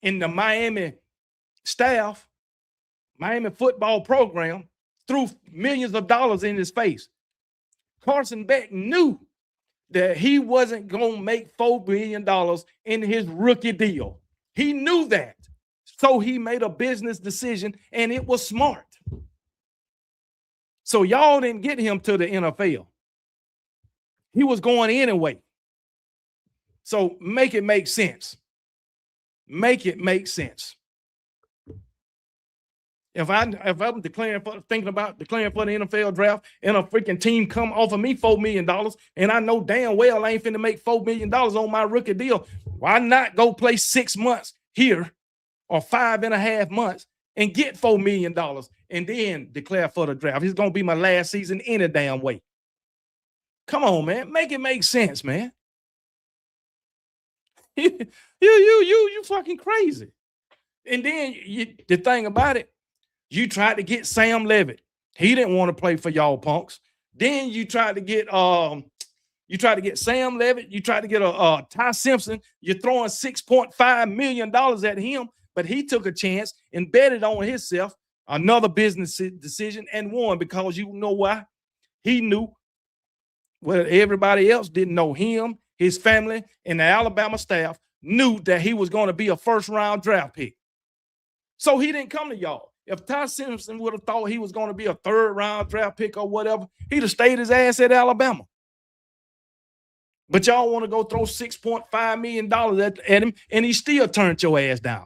in the Miami staff, Miami football program, threw millions of dollars in his face. Carson Beck knew that he wasn't going to make $4 billion in his rookie deal. He knew that. So he made a business decision, and it was smart. So y'all didn't get him to the NFL. He was going anyway. So make it make sense. Make it make sense. If I'm thinking about declaring for the NFL draft, and a freaking team come offer me $4 million, and I know damn well I ain't finna make $4 million on my rookie deal, why not go play 6 months here or 5.5 months and get $4 million and then declare for the draft? It's gonna be my last season any damn way. Come on, man. Make it make sense, man. You fucking crazy. And then the thing about it, You tried to get Sam Levitt. He didn't want to play for y'all punks. Then you tried to get Sam Levitt. You tried to get a Ty Simpson. You're throwing $6.5 million at him, but he took a chance and betted on himself. Another business decision and won, because you know why? He knew what everybody else didn't know. Him, his family, and the Alabama staff knew that he was going to be a first-round draft pick. So he didn't come to y'all. If Ty Simpson would have thought he was going to be a third-round draft pick or whatever, he'd have stayed his ass at Alabama. But y'all want to go throw $6.5 million at him, and he still turned your ass down.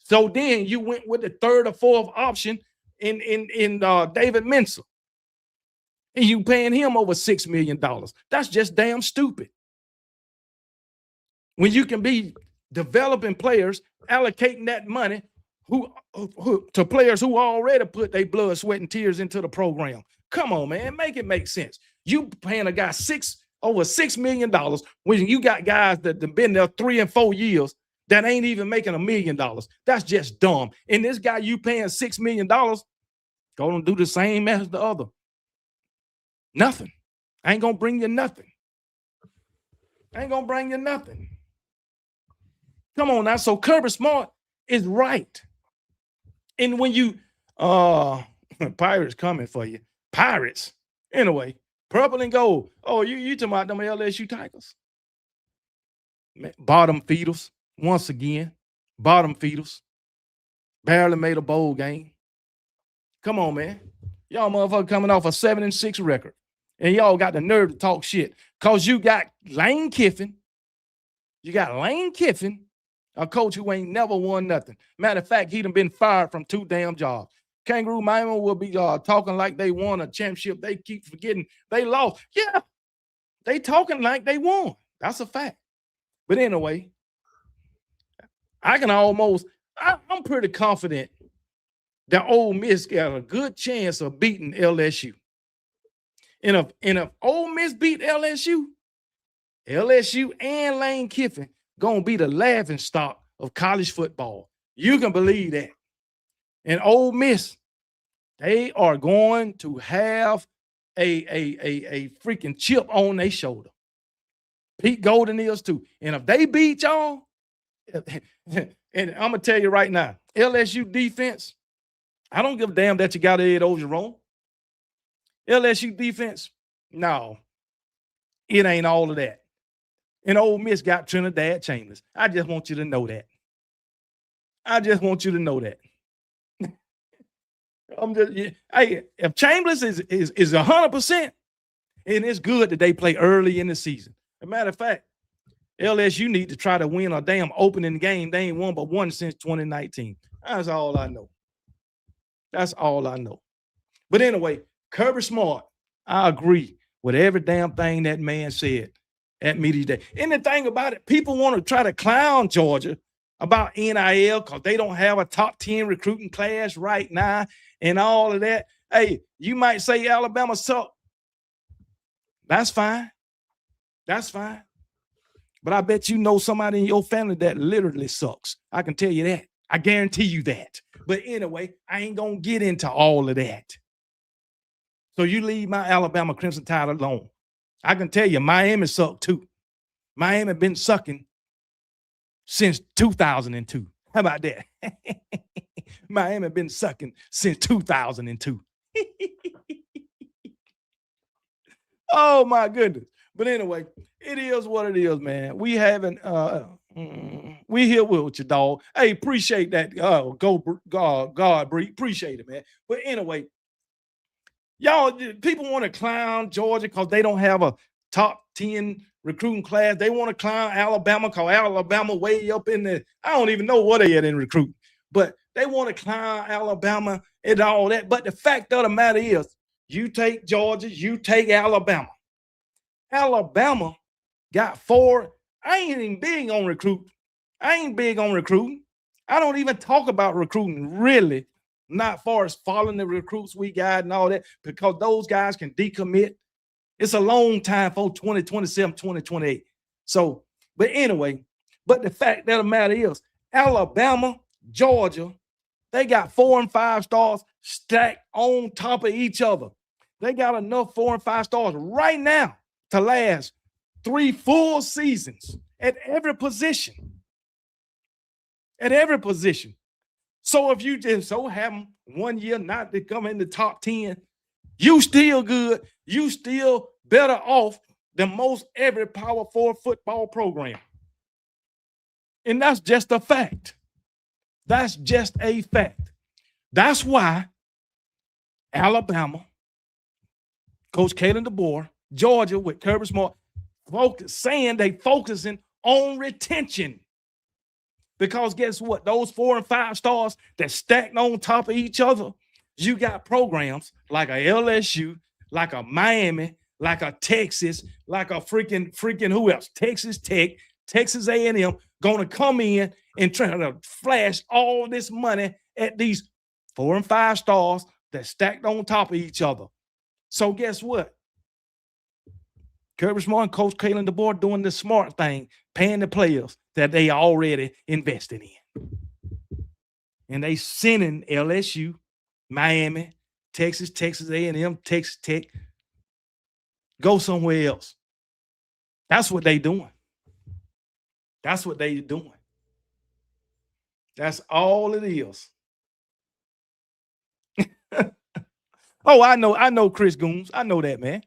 So then you went with the third or fourth option in David Mensah. And you paying him over $6 million. That's just damn stupid. When you can be developing players, allocating that money to players who already put their blood, sweat, and tears into the program. Come on, man. Make it make sense. You paying a guy over $6 million when you got guys that have been there 3 and 4 years that ain't even making $1 million. That's just dumb. And this guy you paying $6 million, go and do the same as the other. Nothing. I ain't gonna bring you nothing. I ain't gonna bring you nothing. Come on now. So Kirby Smart is right. And when you Pirates coming for you. Pirates. Anyway, purple and gold. Oh, you talking about them LSU Tigers? Bottom feeders. Once again, bottom feeders. Barely made a bowl game. Come on, man. Y'all motherfucker coming off a 7-6 record. And y'all got the nerve to talk shit. Because you got Lane Kiffin. You got Lane Kiffin, a coach who ain't never won nothing. Matter of fact, he done been fired from 2 damn jobs. Kangaroo Miami will be talking like they won a championship. They keep forgetting they lost. Yeah, they talking like they won. That's a fact. But anyway, I'm pretty confident that Ole Miss got a good chance of beating LSU. And if Ole Miss beat LSU and Lane Kiffin gonna be the laughing stock of college football. You can believe that. And Ole Miss, they are going to have a freaking chip on their shoulder. Pete Golden is too. And if they beat y'all, and I'm gonna tell you right now, LSU defense, I don't give a damn that you got Ed Ogeron. LSU defense, no, it ain't all of that. And Ole Miss got Trinidad Chambers. I just want you to know that. Hey, if Chambers is 100%, and it's good that they play early in the season. As a matter of fact, LSU need to try to win a damn opening game. They ain't won but one since 2019. That's all I know. But anyway, Kirby Smart, I agree with every damn thing that man said at media day. And the thing about it, people want to try to clown Georgia about NIL because they don't have a top 10 recruiting class right now and all of that. Hey, you might say Alabama suck. That's fine. But I bet you know somebody in your family that literally sucks. I can tell you that. I guarantee you that. But anyway, I ain't going to get into all of that. So you leave my Alabama Crimson Tide alone. I can tell you, Miami sucked too. Miami been sucking since 2002. How about that? Miami been sucking since 2002. Oh, my goodness. But anyway, it is what it is, man. We haven't, we here with you, dog. Hey, appreciate that. God, Bree. Appreciate it, man. But anyway, y'all, people want to clown Georgia because they don't have a top 10 recruiting class. They want to clown Alabama because Alabama way up in the, I don't even know what they at in recruiting. But they want to clown Alabama and all that. But the fact of the matter is, you take Georgia, you take Alabama. Alabama got 4. I ain't even big on recruiting. I don't even talk about recruiting, really. Not far as following the recruits we got and all that, because those guys can decommit. It's a long time for 2027, 2028. So, but anyway, but the fact of the matter is, Alabama, Georgia, They got 4 and 5 stars stacked on top of each other. They got enough 4 and 5 stars right now to last 3 full seasons at every position. At every position. So if you just so have them 1 year not to come in the top 10, you still good. You still better off than most every Power 4 football program. And that's just a fact. That's just a fact. That's why Alabama, Coach Kalen Deboer, Georgia with Kirby Smart, saying they focusing on retention. Because guess what? Those 4 and 5 stars that stacked on top of each other, you got programs like a LSU, like a Miami, like a Texas, like a freaking who else? Texas Tech, Texas A&M, gonna come in and try to flash all this money at these 4 and 5 stars that stacked on top of each other. So guess what? Kirby Smart and Coach Kalen Deboer doing the smart thing, paying the players that they already invested in. And they sending LSU, Miami, Texas A&M, Texas Tech, go somewhere else. That's what they doing. That's what they doing. That's all it is. Oh, I know Chris Goons. I know that, man.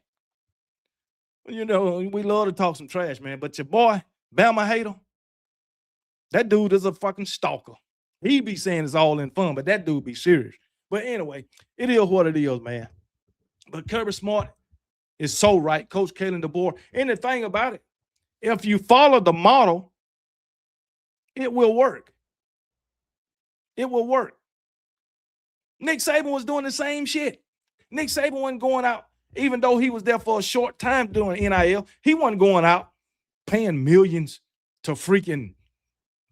You know, we love to talk some trash, man. But your boy, Bama hater, that dude is a fucking stalker. He be saying it's all in fun, but that dude be serious. But anyway, it is what it is, man. But Kirby Smart is so right. Coach Kalen Deboer. And the thing about it, if you follow the model, it will work. It will work. Nick Saban was doing the same shit. Nick Saban wasn't going out, even though he was there for a short time doing NIL, he wasn't going out paying millions to freaking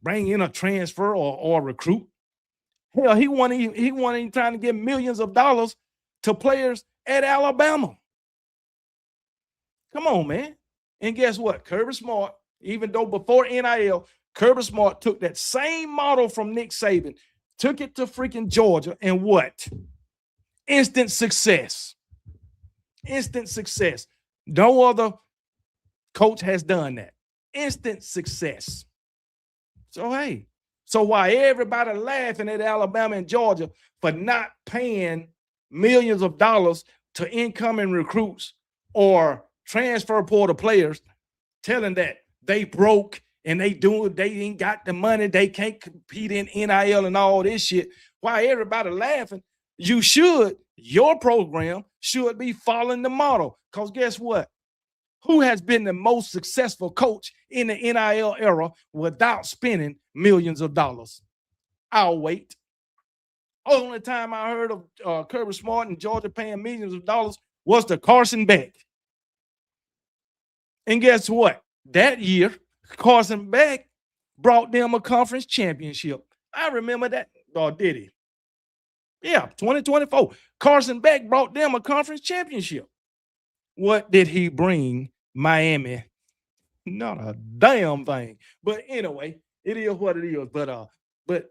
bring in a transfer or a recruit. Hell, he wasn't even trying to get millions of dollars to players at Alabama. Come on, man. And guess what? Kirby Smart, even though before NIL, Kirby Smart took that same model from Nick Saban, took it to freaking Georgia, and what? Instant success. Instant success. No other coach has done that. Instant success. So, hey, so while everybody laughing at Alabama and Georgia for not paying millions of dollars to incoming recruits or transfer portal players, telling that they broke and they ain't got the money, they can't compete in NIL and all this shit, while everybody laughing, your program should be following the model. Because guess what? Who has been the most successful coach in the NIL era without spending millions of dollars? I'll wait. Only time I heard of Kirby Smart and Georgia paying millions of dollars was to Carson Beck. And guess what? That year, Carson Beck brought them a conference championship. I remember that. Or did he? Yeah, 2024. Carson Beck brought them a conference championship. What did he bring Miami? Not a damn thing. But anyway, it is what it is. But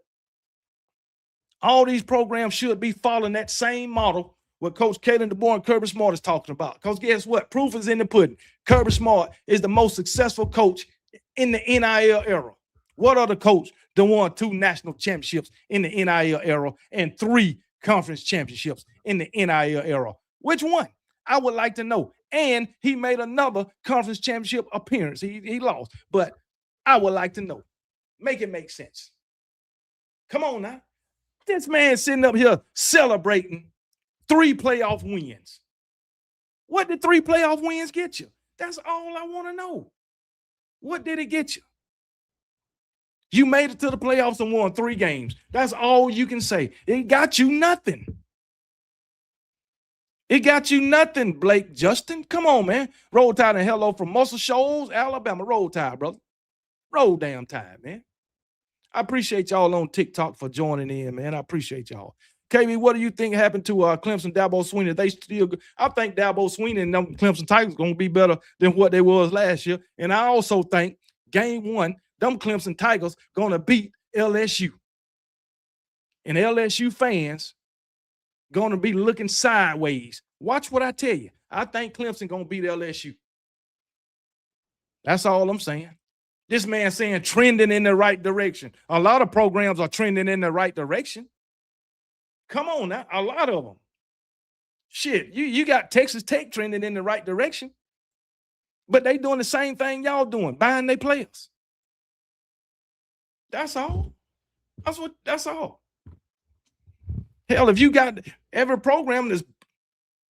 all these programs should be following that same model what Coach Kalen Deboer and Kirby Smart is talking about. Because guess what? Proof is in the pudding. Kirby Smart is the most successful coach in the NIL era. What other coach that won 2 national championships in the NIL era and 3 conference championships in the NIL era? Which one? I would like to know. And he made another conference championship appearance. He lost. But I would like to know. Make it make sense. Come on now. This man sitting up here celebrating 3 playoff wins. What did 3 playoff wins get you? That's all I want to know. What did it get you? You made it to the playoffs and won 3 games. That's all you can say. It got you nothing. It got you nothing, Blake Justin. Come on, man. Roll Tide and hello from Muscle Shoals, Alabama. Roll Tide, brother. Roll damn Tide, man. I appreciate y'all on TikTok for joining in, man. I appreciate y'all. KB, what do you think happened to Clemson, Dabo Swinney? They still, I think Dabo Swinney and them Clemson Tigers going to be better than what they was last year. And I also think game 1, them Clemson Tigers going to beat LSU. and LSU fans going to be looking sideways. Watch what I tell you. I think Clemson going to beat LSU. That's all I'm saying. This man saying trending in the right direction. A lot of programs are trending in the right direction. Come on now, a lot of them. Shit, you got Texas Tech trending in the right direction. But they doing the same thing y'all doing, buying their players. That's all. That's all. Hell, if you got every program that's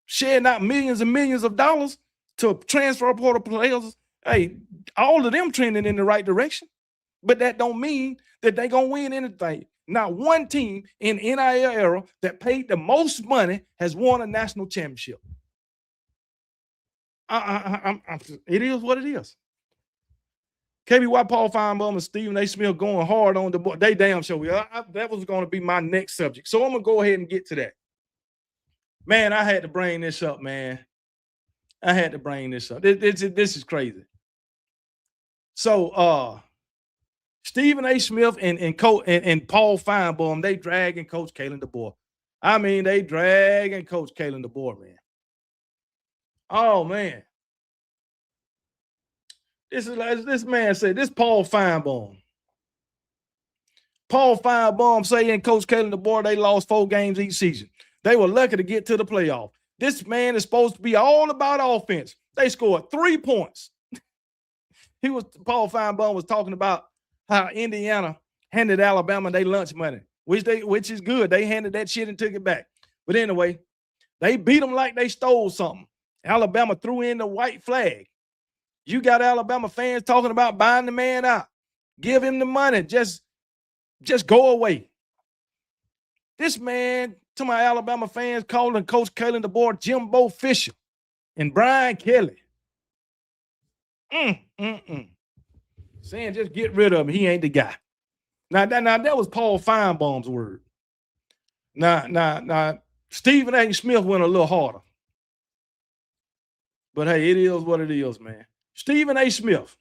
sharing out millions and millions of dollars to transfer portal players, hey, all of them trending in the right direction. But that don't mean that they're going to win anything. Not one team in NIL era that paid the most money has won a national championship. It is what it is. KBY Paul Feinbaum and Stephen A. Smith going hard on the board. They damn sure. That was going to be my next subject. So I'm going to go ahead and get to that. Man, I had to bring this up, man. I had to bring this up. This is crazy. So Stephen A. Smith and Paul Feinbaum, they dragging Coach Kalen Deboer. I mean, they dragging Coach Kalen Deboer, man. Oh, man. This man said, this Paul Feinbaum. Paul Feinbaum saying Coach Kalen Deboer, they lost 4 games each season. They were lucky to get to the playoff. This man is supposed to be all about offense. They scored 3 points. Paul Feinbaum was talking about how Indiana handed Alabama their lunch money, which is good. They handed that shit and took it back. But anyway, they beat them like they stole something. Alabama threw in the white flag. You got Alabama fans talking about buying the man out. Give him the money. Just go away. This man, to my Alabama fans, calling Coach Kalen Deboer Jimbo Fisher and Brian Kelly. Saying just get rid of him. He ain't the guy. Now that was Paul Feinbaum's word. Now, Stephen A. Smith went a little harder. But hey, it is what it is, man. Stephen A. Smith.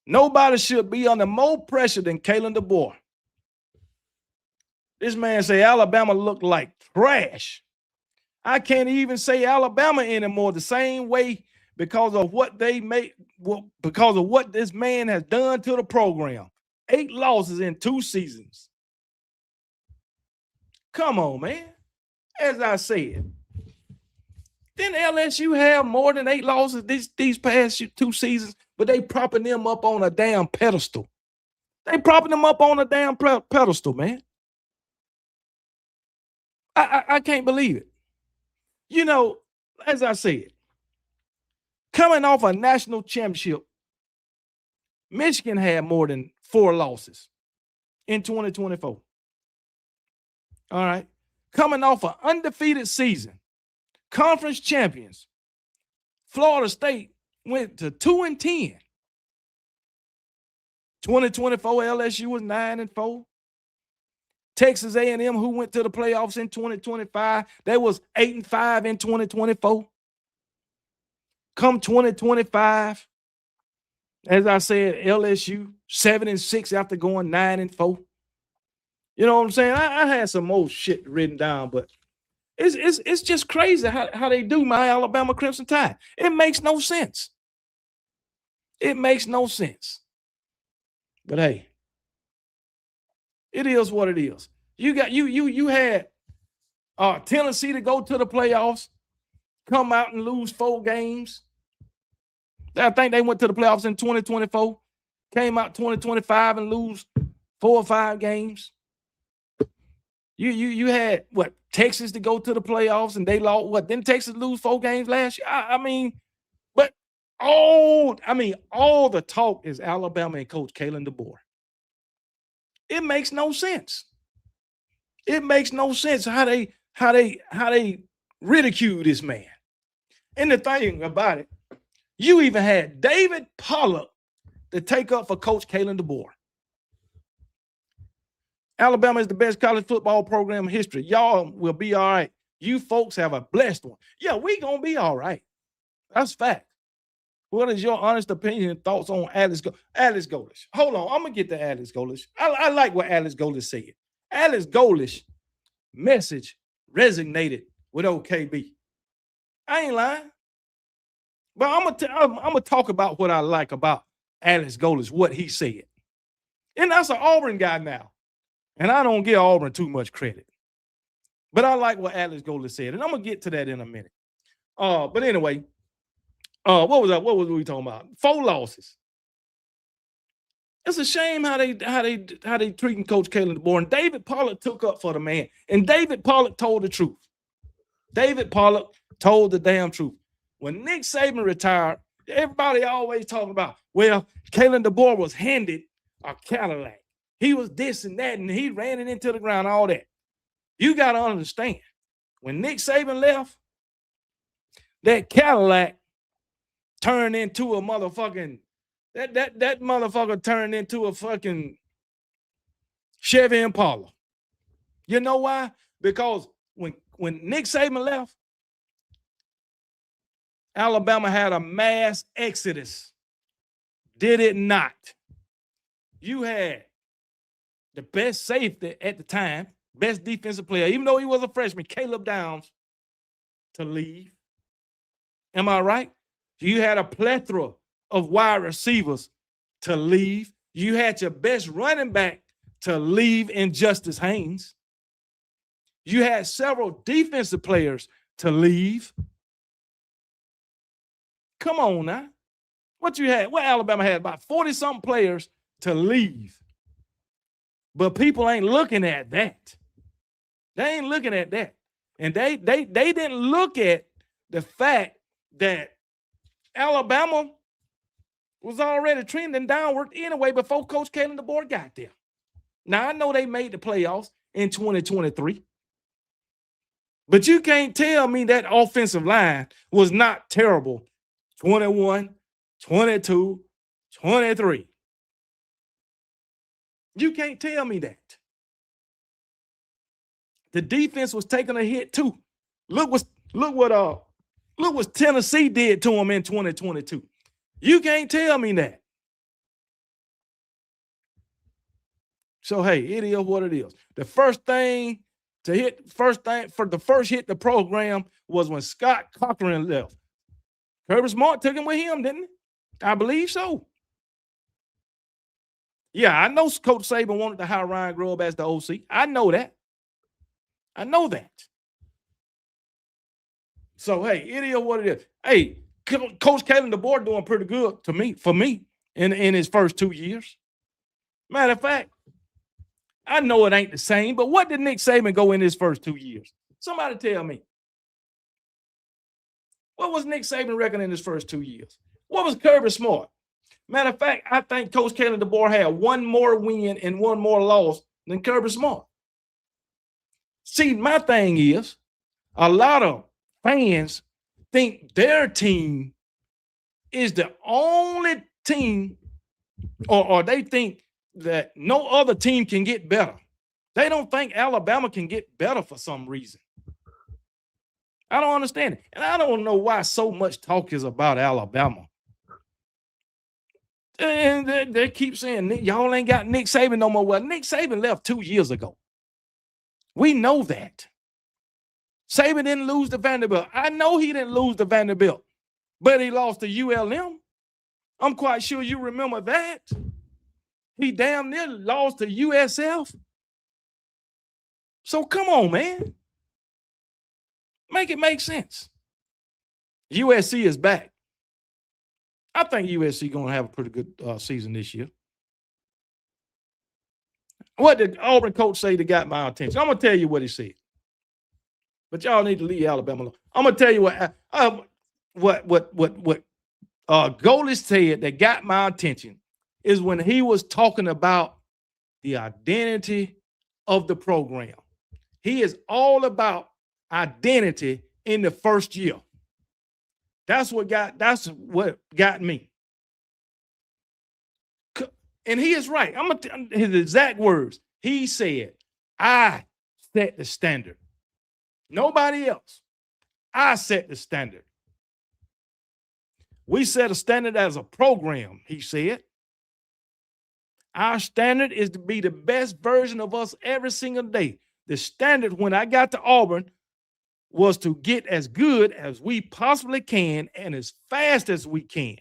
Nobody should be under more pressure than Kalen Deboer. This man say Alabama looked like trash. I can't even say Alabama anymore the same way because of what this man has done to the program. 8 losses in 2 seasons. Come on, man. As I said, didn't LSU have more than 8 losses these past 2 seasons, but they propping them up on a damn pedestal. They propping them up on a damn pedestal, man. I can't believe it. You know, as I said, coming off a national championship, Michigan had more than 4 losses in 2024. All right. Coming off an undefeated season, conference champions, Florida State went to 2-10. 2024 LSU was 9-4. Texas A&M, who went to the playoffs in 2025, they was 8-5 in 2024. Come 2025, as I said, LSU 7-6 after going 9-4. You know what I'm saying? I had some more shit written down, but it's just crazy how they do my Alabama Crimson Tide. It makes no sense. It makes no sense. But hey, it is what it is. You had Tennessee to go to the playoffs, come out and lose 4 games. I think they went to the playoffs in 2024, came out 2025 and lose 4 or 5 games. You had what, Texas to go to the playoffs and they lost what? Didn't Texas lose 4 games last year? I mean, but all the talk is Alabama and Coach Kalen Deboer. It makes no sense. It makes no sense how they ridicule this man. And the thing about it, you even had David Pollack to take up for Coach Kalen Deboer. Alabama is the best college football program in history. Y'all will be all right. You folks have a blessed one. Yeah, we gonna be all right. That's fact. What is your honest opinion and thoughts on Alex Golesh? Hold on, I'm gonna get to Alex Golesh. I like what Alex Golesh said. Alex Golesh message resonated with OKB. I ain't lying. But I'm gonna talk about what I like about Alex Golesh, what he said. And that's an Auburn guy now. And I don't give Auburn too much credit. But I like what Alex Golesh said. And I'm gonna get to that in a minute. But anyway, what was we talking about? 4 losses. It's a shame how they treating Coach Kalen Deboer. And David Pollack took up for the man. And David Pollack told the truth. David Pollack told the damn truth. When Nick Saban retired, everybody always talking about, well, Kalen Deboer was handed a Cadillac. He was this and that, and he ran it into the ground, all that. You got to understand, when Nick Saban left, that Cadillac turned into a motherfucking, that motherfucker turned into a fucking Chevy Impala. You know why? Because when Nick Saban left, Alabama had a mass exodus. Did it not? You had the best safety at the time, best defensive player, even though he was a freshman, Caleb Downs, to leave. Am I right? You had a plethora of wide receivers to leave. You had your best running back to leave in Justice Haynes. You had several defensive players to leave. Come on now. What you had? What Alabama had? About 40-something players to leave. But people ain't looking at that. They ain't looking at that. And they didn't look at the fact that Alabama was already trending downward anyway before Coach Kalen Deboer got there. Now, I know they made the playoffs in 2023. But you can't tell me that offensive line was not terrible 21, 22, 23. You can't tell me that. The defense was taking a hit too. Look what Tennessee did to them in 2022. You can't tell me that. So hey, it is what it is. The first hit the program was when Scott Cochran left. Kirby Smart took him with him, didn't he? I believe so. Yeah, I know Coach Saban wanted to hire Ryan Grubb as the OC. I know that. So, hey, it is what it is. Hey, Coach Kalen Deboer doing pretty good for me in his first 2 years. Matter of fact, I know it ain't the same, but what did Nick Saban go in his first 2 years? Somebody tell me. What was Nick Saban reckon in his first 2 years? What was Kirby Smart? Matter of fact, I think Coach Kalen Deboer had one more win and one more loss than Kirby Smart. See, my thing is, a lot of fans think their team is the only team, or they think that no other team can get better. They don't think Alabama can get better for some reason. I don't understand it. And I don't know why so much talk is about Alabama. And they keep saying, y'all ain't got Nick Saban no more. Well, Nick Saban left 2 years ago. We know that. Saban didn't lose to Vanderbilt. I know he didn't lose to Vanderbilt, but he lost to ULM. I'm quite sure you remember that. He damn near lost to USF. So come on, man. Make it make sense. USC is back. I think USC going to have a pretty good season this year. What did Auburn coach say that got my attention? I'm going to tell you what he said. But y'all need to leave Alabama alone. I'm going to tell you what Golesh said that got my attention is when he was talking about the identity of the program. He is all about identity in the first year. That's what got me. And he is right. His exact words. He said, I set the standard. Nobody else. I set the standard. We set a standard as a program, he said. Our standard is to be the best version of us every single day. The standard when I got to Auburn was to get as good as we possibly can and as fast as we can.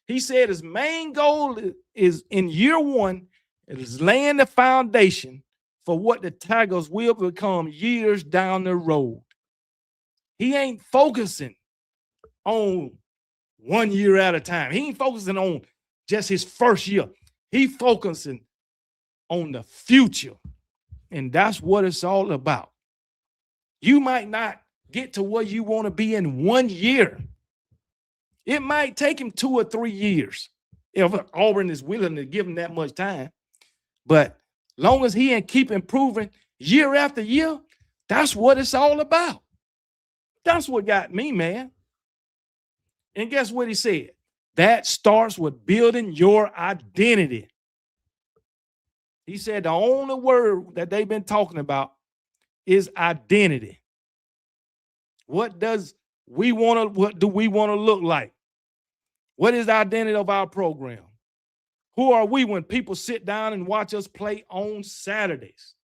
He said his main goal is in year one, is laying the foundation for what the Tigers will become years down the road. He ain't focusing on 1 year at a time. He ain't focusing on just his first year. He focusing on the future. And that's what it's all about. You might not get to where you want to be in 1 year. It might take him 2 or 3 years if Auburn is willing to give him that much time. But long as he and keep improving year after year, that's what it's all about. That's what got me, man. And guess what he said? That starts with building your identity. He said the only word that they've been talking about is identity. What do we want to look like? What is the identity of our program? Who are we when people sit down and watch us play on Saturdays?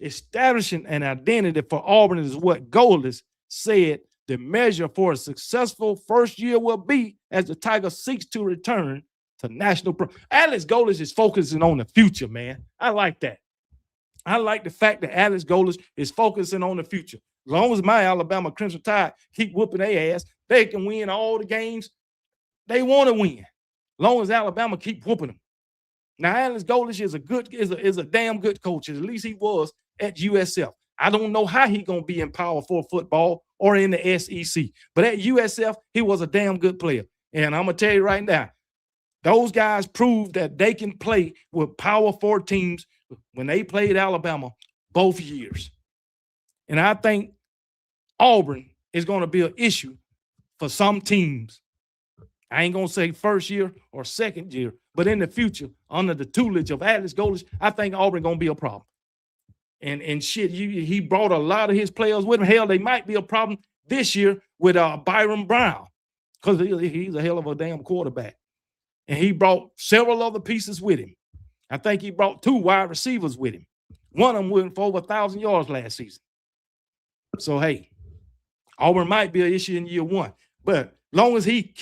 Establishing an identity for Auburn is what Golders said the measure for a successful first year will be as the Tigers seeks to return to national pro. Alex Golders is focusing on the future, man. I like that. I like the fact that Alex Golders is focusing on the future. As long as my Alabama Crimson Tide keep whooping their ass, they can win all the games they want to win. As long as Alabama keep whooping them. Now, Alex Golders is a damn good coach. At least he was at USF. I don't know how he's going to be in Power 4 football or in the SEC. But at USF, he was a damn good player. And I'm going to tell you right now, those guys proved that they can play with Power 4 teams when they played Alabama both years. And I think Auburn is going to be an issue for some teams. I ain't going to say first year or second year, but in the future, under the tutelage of Alex Golders, I think Auburn going to be a problem. And shit, he brought a lot of his players with him. Hell, they might be a problem this year with Byron Brown because he's a hell of a damn quarterback. And he brought several other pieces with him. I think he brought 2 wide receivers with him. One of them went for over 1,000 yards last season. So, hey, Auburn might be an issue in year one. But long as he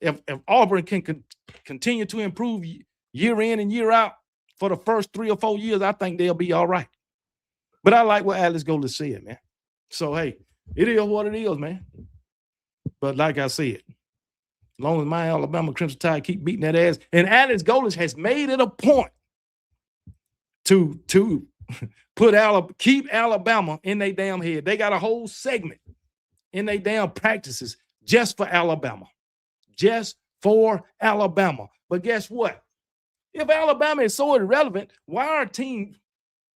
if Auburn can continue to improve year in and year out for the first 3 or 4 years, I think they'll be all right. But I like what Alex Golders said, man. So, hey, it is what it is, man. But like I said, as long as my Alabama Crimson Tide keep beating that ass, and Alex Golders has made it a point to keep Alabama in their damn head. They got a whole segment in their damn practices just for Alabama. Just for Alabama. But guess what? If Alabama is so irrelevant, why are teams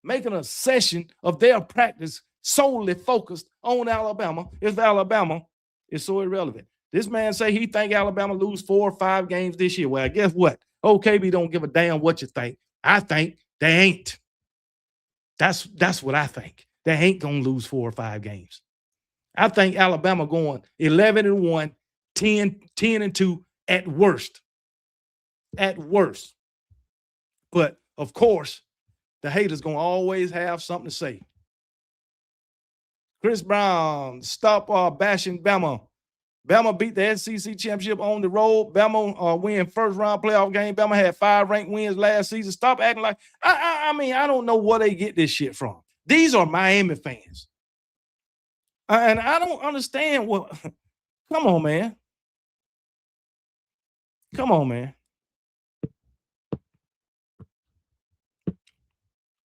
making a session of their practice solely focused on Alabama if Alabama is so irrelevant? This man say he think Alabama lose 4 or 5 games this year. Well, guess what? OKB don't give a damn what you think. I think they ain't. That's what I think. They ain't going to lose 4 or 5 games. I think Alabama going 11-1, 10-2 at worst. At worst. But, of course, the haters going to always have something to say. Chris Brown, stop bashing Bama. Bama beat the SEC championship on the road. Bama win first-round playoff game. Bama had 5 ranked wins last season. Stop acting like – I mean, I don't know where they get this shit from. These are Miami fans. And I don't understand what – come on, man. Come on, man.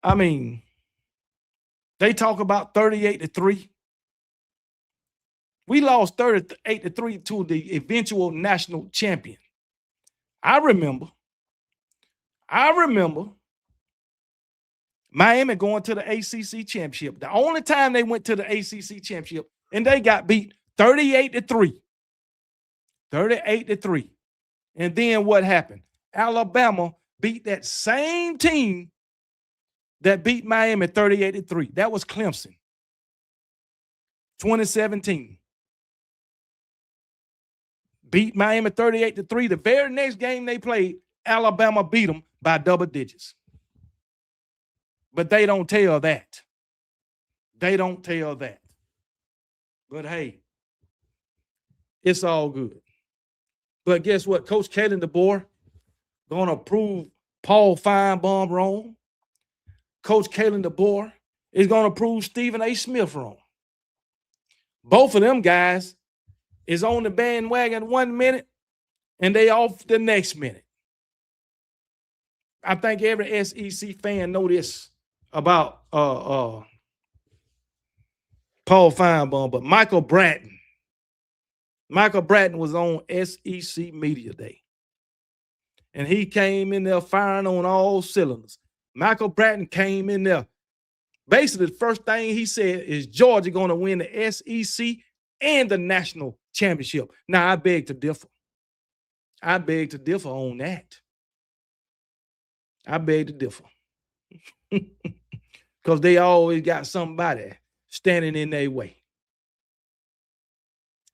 I mean, they talk about 38-3. We lost 38-3 to the eventual national champion. I remember Miami going to the ACC championship. The only time they went to the ACC championship, and they got beat 38-3. 38-3. And then what happened? Alabama beat that same team that beat Miami 38-3. That was Clemson. 2017. Beat Miami 38-3. The very next game they played, Alabama beat them by double digits. But they don't tell that. They don't tell that. But hey, it's all good. But guess what? Coach Kalen Deboer gonna prove Paul Feinbaum wrong. Coach Kalen Deboer is gonna prove Stephen A. Smith wrong. Both of them guys is on the bandwagon 1 minute and they off the next minute. I think every SEC fan know this about Paul Feinbaum, but Michael Bratton was on SEC Media Day. And he came in there firing on all cylinders. Michael Bratton came in there. Basically, the first thing he said is Georgia going to win the SEC and the national championship. Now, I beg to differ. I beg to differ on that. I beg to differ. Because they always got somebody standing in their way.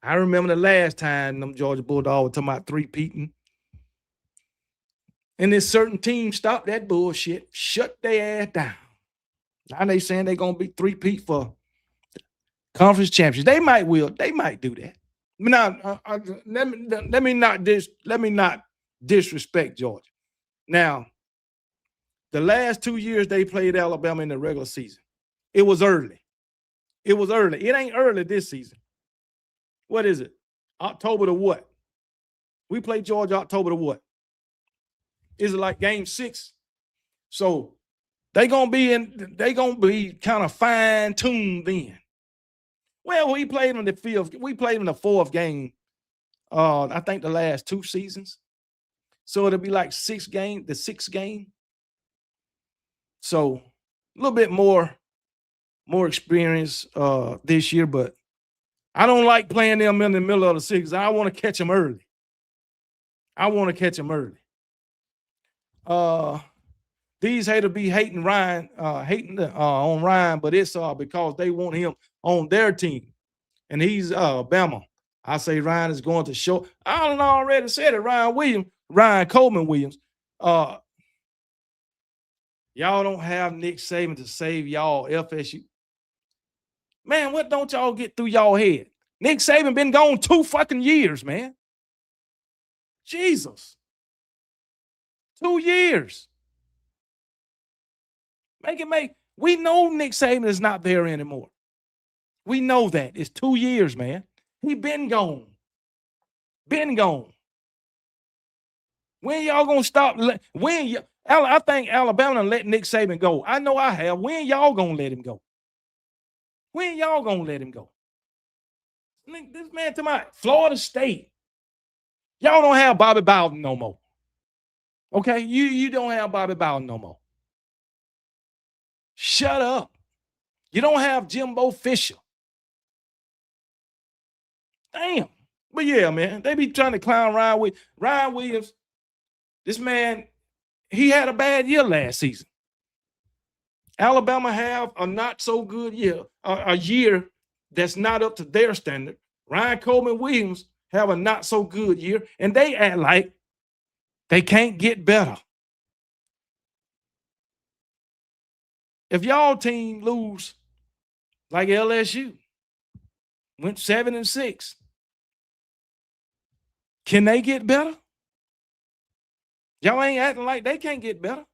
I remember the last time them Georgia Bulldogs were talking about three-peating. And this certain team stopped that bullshit, shut their ass down. Now they saying they're going to be three-peat for conference champions. They might do that. Now, let me not disrespect Georgia. Now, the last 2 years they played Alabama in the regular season, it was early. It was early. It ain't early this season. What is it? October to what? We played Georgia October to what? Is it like game 6? So they gonna be kind of fine-tuned then. Well, we played in the 5th. We played in the 4th game. I think the last 2 seasons. So it'll be like the 6th game. So a little bit more experience this year, but I don't like playing them in the middle of the season. I want to catch them early. These haters be hating Ryan, on Ryan, but it's because they want him on their team, and he's Bama. I say Ryan is going to show. I don't already said it. Ryan Coleman Williams. Y'all don't have Nick Saban to save y'all FSU. Man, what don't y'all get through y'all head? Nick Saban been gone 2 fucking years, man. Jesus. 2 years. We know Nick Saban is not there anymore. We know that. It's 2 years, man. He been gone. When y'all gonna stop? I think Alabama let Nick Saban go. I know I have. When y'all gonna let him go? This man to my Florida State. Y'all don't have Bobby Bowden no more. Okay? You don't have Bobby Bowden no more. Shut up. You don't have Jimbo Fisher. Damn. But yeah, man, they be trying to clown Ryan Williams. This man, he had a bad year last season. Alabama have a not so good year, a year that's not up to their standard. Ryan Coleman Williams have a not so good year, and they act like they can't get better. If y'all team lose like LSU, went 7-6, can they get better? Y'all ain't acting like they can't get better.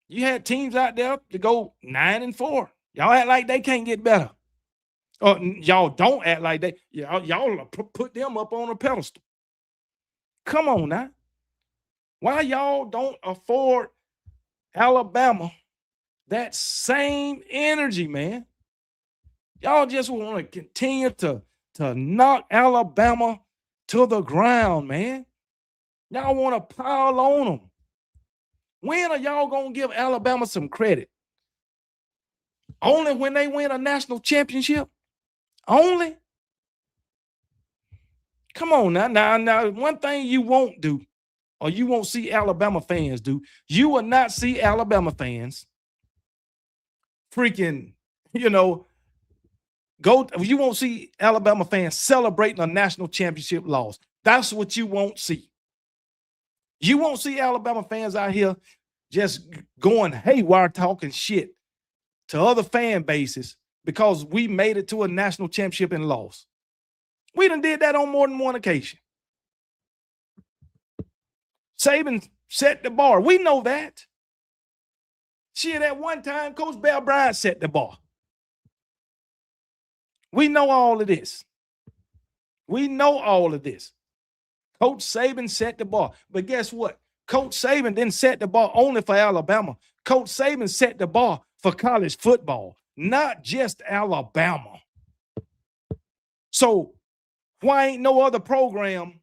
You had teams out there to go 9-4. Y'all act like they can't get better. Or y'all don't act like they. Y'all put them up on a pedestal. Come on now. Why y'all don't afford Alabama that same energy, man? Y'all just want to continue to knock Alabama to the ground, man. Y'all want to pile on them. When are y'all going to give Alabama some credit? Only when they win a national championship? Only? Come on now. Now, one thing you won't do, or you won't see Alabama fans do, you will not see Alabama fans freaking, you won't see Alabama fans celebrating a national championship loss. That's what you won't see. You won't see Alabama fans out here just going haywire talking shit to other fan bases because we made it to a national championship and lost. We done did that on more than one occasion. Saban set the bar. We know that. Shit, at one time, Coach Bear Bryant set the bar. We know all of this. We know all of this. Coach Saban set the bar. But guess what? Coach Saban didn't set the bar only for Alabama. Coach Saban set the bar for college football, not just Alabama. So why ain't no other program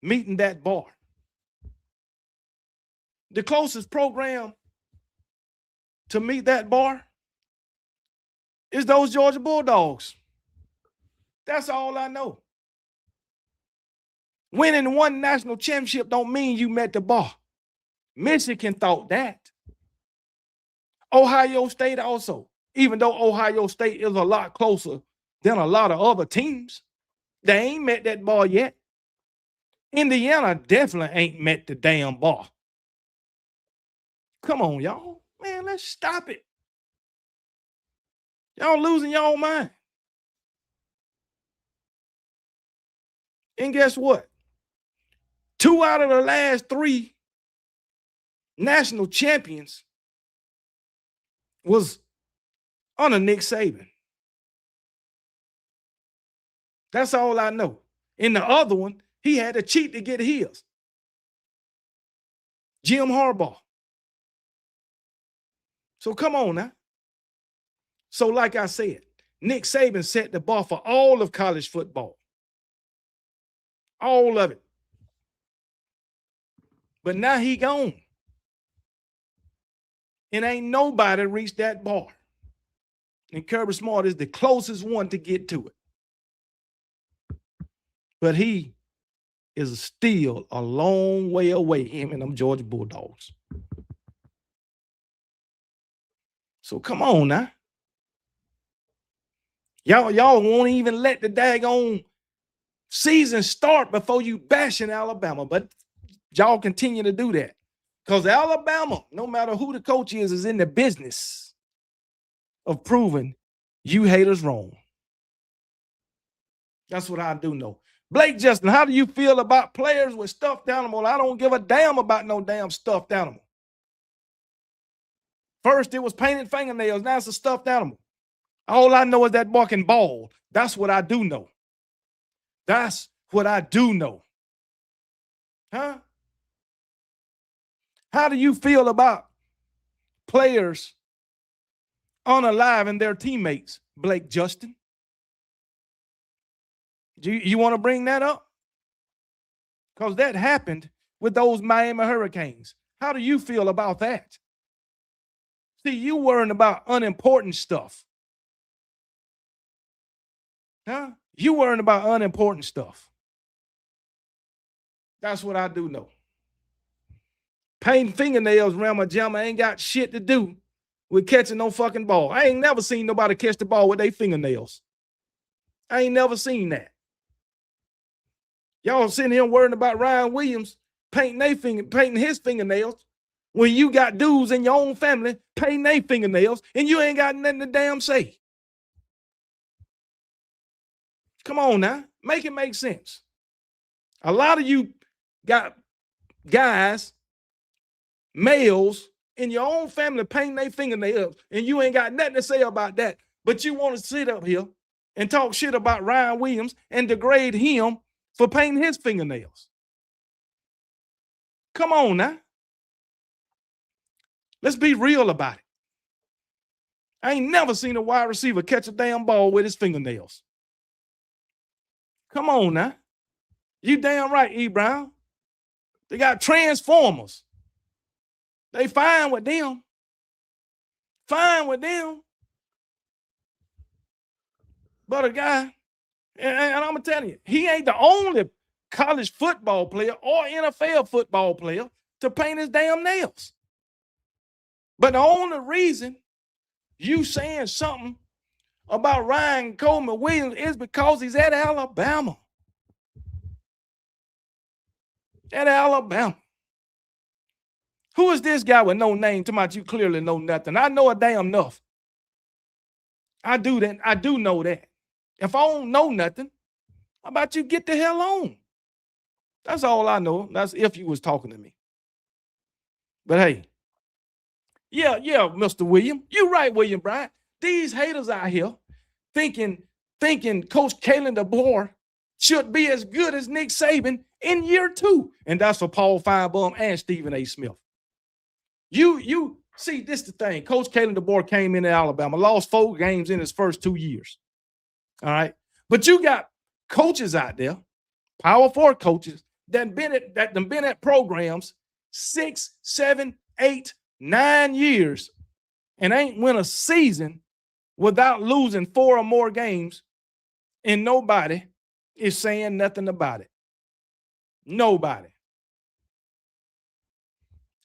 meeting that bar? The closest program to meet that bar is those Georgia Bulldogs. That's all I know. Winning one national championship don't mean you met the bar. Michigan thought that. Ohio State also, even though Ohio State is a lot closer than a lot of other teams, they ain't met that bar yet. Indiana definitely ain't met the damn bar. Come on, y'all. Man, let's stop it. Y'all losing y'all mind. And guess what? 2 out of the last 3 national champions was under Nick Saban. That's all I know. In the other one, he had to cheat to get his. Jim Harbaugh. So come on now. So like I said, Nick Saban set the bar for all of college football. All of it. But now he gone. And ain't nobody reached that bar. And Kirby Smart is the closest one to get to it. But he is still a long way away, him and them Georgia Bulldogs. So come on now. Y'all won't even let the daggone season start before you bashing Alabama. But y'all continue to do that. Because Alabama, no matter who the coach is in the business of proving you haters wrong. That's what I do know. Blake Justin, how do you feel about players with stuffed animal? I don't give a damn about no damn stuffed animal. First, it was painted fingernails. Now it's a stuffed animal. All I know is that boy can ball. That's what I do know. That's what I do know. Huh? How do you feel about players unaliving their teammates, Blake Justin? You want to bring that up? Because that happened with those Miami Hurricanes. How do you feel about that? See, you worrying about unimportant stuff. Huh? You worrying about unimportant stuff. That's what I do know. Painting fingernails around my jammer ain't got shit to do with catching no fucking ball. I ain't never seen nobody catch the ball with their fingernails. I ain't never seen that. Y'all sitting here worrying about Ryan Williams painting his fingernails when you got dudes in your own family painting their fingernails and you ain't got nothing to damn say. Come on now. Make it make sense. A lot of you got guys, males in your own family painting their fingernails and you ain't got nothing to say about that. But you want to sit up here and talk shit about Ryan Williams and degrade him for painting his fingernails. Come on now. Let's be real about it. I ain't never seen a wide receiver catch a damn ball with his fingernails. Come on now. You damn right, E. Brown. They got transformers. They fine with them. Fine with them. But a guy, and I'm going to tell you, he ain't the only college football player or NFL football player to paint his damn nails. But the only reason you saying something about Ryan Coleman Williams is because he's at Alabama. At Alabama. Who is this guy with no name? Talking about you clearly know nothing. I know a damn enough. I do that. I do know that. If I don't know nothing, how about you get the hell on? That's all I know. That's if you was talking to me. But hey, yeah, Mr. William. You're right, William Bryant. These haters out here thinking Coach Kalen Deboer should be as good as Nick Saban in year 2. And that's for Paul Feinbaum and Stephen A. Smith. You see, this the thing. Coach Kalen DeBoer came into Alabama, lost 4 games in his first 2 years. All right. But you got coaches out there, Power 4 coaches, that been at programs 6, 7, 8, 9 years and ain't win a season without losing 4 or more games, and nobody is saying nothing about it. Nobody.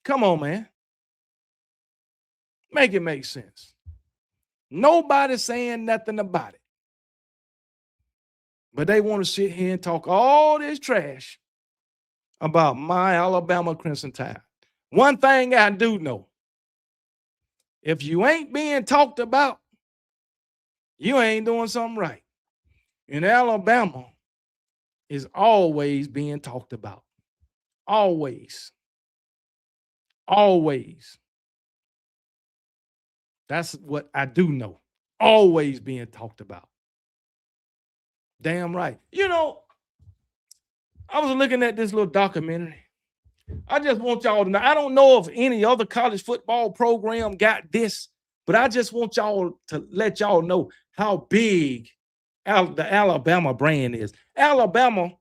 Come on, man. Make it make sense. Nobody's saying nothing about it. But they want to sit here and talk all this trash about my Alabama Crimson Tide. One thing I do know, if you ain't being talked about, you ain't doing something right. And Alabama is always being talked about. Always. Always. That's what I do know. Always being talked about. Damn right. You know, I was looking at this little documentary. I just want y'all to know. I don't know if any other college football program got this, but I just want y'all to let y'all know how big the Alabama brand is. Alabama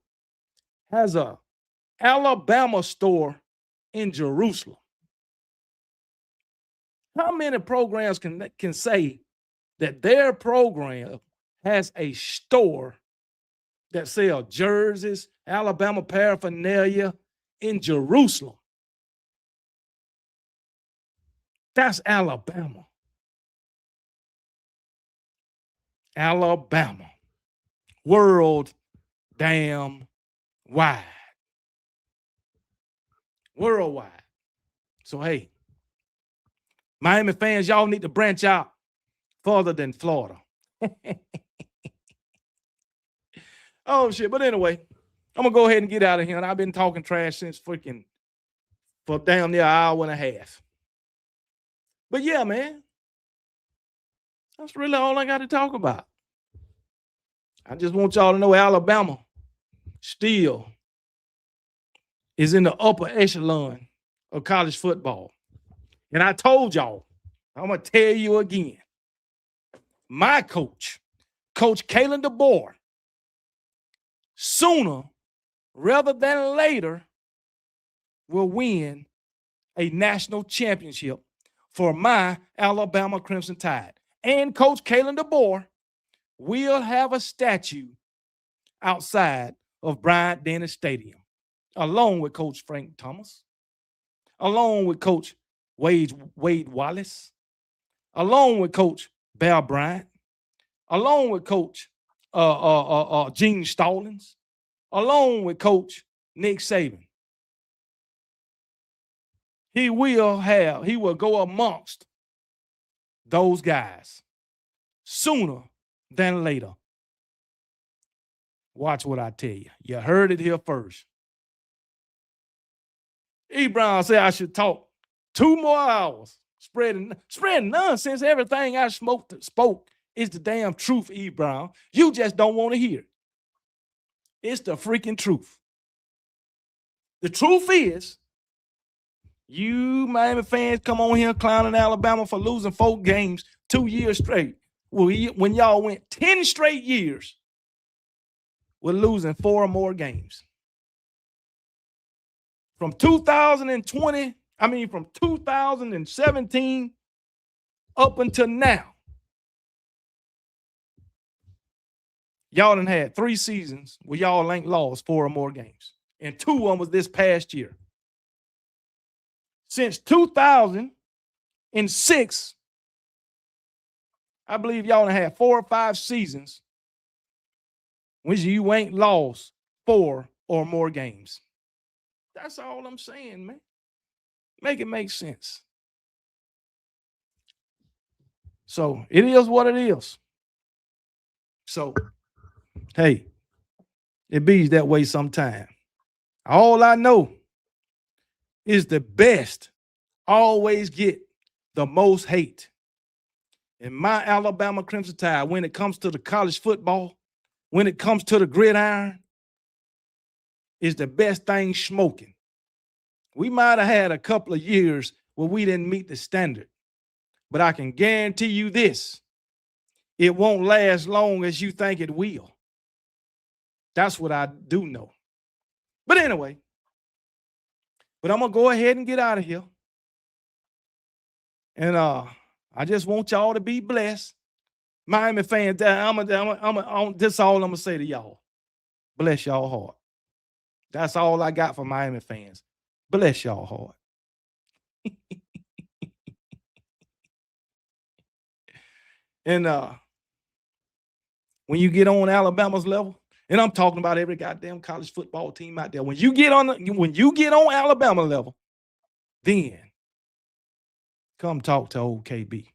has a Alabama store in Jerusalem. How many programs can say that their program has a store that sells jerseys, Alabama paraphernalia in Jerusalem? That's Alabama. Alabama. World damn wide. Worldwide. So, hey, Miami fans, y'all need to branch out further than Florida. Oh, shit. But anyway, I'm going to go ahead and get out of here. And I've been talking trash since for damn near an hour and a half. But yeah, man, that's really all I got to talk about. I just want y'all to know Alabama still is in the upper echelon of college football. And I told y'all, I'm going to tell you again, my coach, Coach Kalen Deboer, sooner rather than later will win a national championship for my Alabama Crimson Tide. And Coach Kalen Deboer will have a statue outside of Bryant-Denny Stadium, along with Coach Frank Thomas, along with Coach Wade Wallace, along with Coach Bear Bryant, along with Coach Gene Stallings, along with Coach Nick Saban. He will go amongst those guys sooner than later. Watch what I tell you. You heard it here first. E. Brown said I should talk 2 more hours, spreading nonsense. Everything I spoke is the damn truth, E. Brown. You just don't want to hear it. It's the freaking truth. The truth is, you Miami fans come on here clowning Alabama for losing 4 games 2 years straight. Well, when y'all went 10 straight years with losing 4 or more games. From 2017 up until now, y'all done had 3 seasons where y'all ain't lost 4 or more games. And 2 of them was this past year. Since 2006, I believe y'all done had 4 or 5 seasons when you ain't lost 4 or more games. That's all I'm saying, man. Make it make sense. So it is what it is. So, hey, it be that way sometime. All I know is the best always get the most hate. And my Alabama Crimson Tide, when it comes to the college football, when it comes to the gridiron, is the best thing smoking. We might have had a couple of years where we didn't meet the standard, but I can guarantee you this, it won't last long as you think it will. That's what I do know. But anyway, but I'm going to go ahead and get out of here. And I just want y'all to be blessed. Miami fans, this is all I'm going to say to y'all. Bless y'all heart. That's all I got for Miami fans. Bless y'all heart. And when you get on Alabama's level, and I'm talking about every goddamn college football team out there, when you get on Alabama level, then come talk to old KB.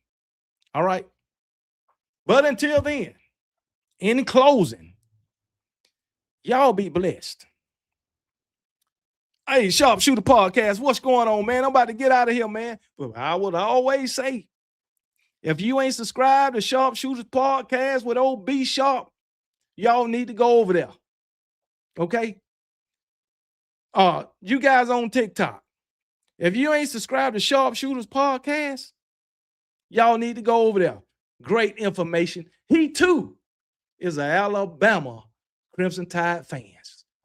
All right? But until then, in closing, y'all be blessed. Hey, Sharpshooter Podcast, what's going on, man? I'm about to get out of here, man. But I would always say, if you ain't subscribed to Sharpshooters Podcast with old B Sharp, y'all need to go over there. Okay? You guys on TikTok, if you ain't subscribed to Sharpshooters Podcast, y'all need to go over there. Great information. He, too, is an Alabama Crimson Tide fan.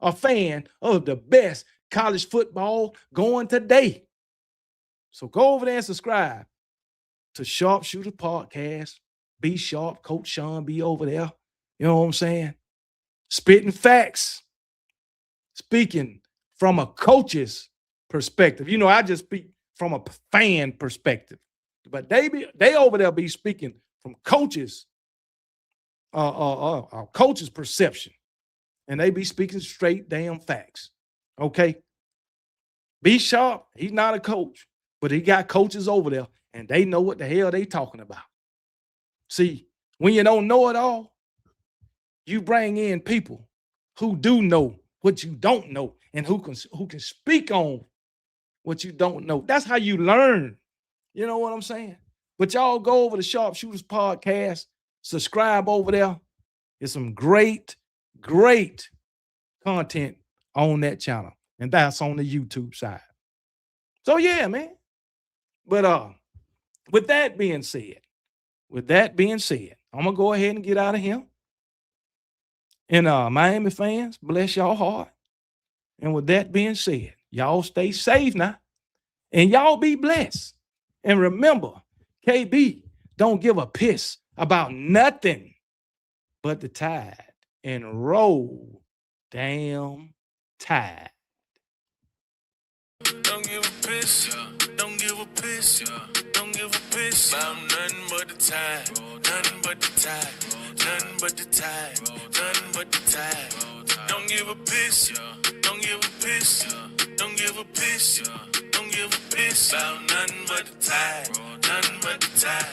A fan of the best college football going today. So go over there and subscribe to Sharpshooter Podcast. Be sharp. Coach Sean be over there. You know what I'm saying? Spitting facts. Speaking from a coach's perspective. You know, I just speak from a fan perspective. But they over there be speaking from coaches' coach's perception. And they be speaking straight damn facts. Okay? Be sharp. He's not a coach, but he got coaches over there, and they know what the hell they talking about. See, when you don't know it all, you bring in people who do know what you don't know and who can speak on what you don't know. That's how you learn. You know what I'm saying? But y'all go over to Sharpshooters Podcast, subscribe over there. There's some great content on that channel. And that's on the YouTube side. So yeah, man. But with that being said, I'm gonna go ahead and get out of here. And Miami fans, bless y'all heart. And with that being said, y'all stay safe now. And y'all be blessed. And remember, KB don't give a piss about nothing but the Tide. And roll damn Tide. Don't give a piss, don't give a piss, don't give a piss about nothing but the Tide, nothing but the Tide, nothing but the Tide, nothing but the Tide. Don't give a piss, don't give a piss, don't give a piss, don't give a piss about nothing but the Tide, nothing but the Tide,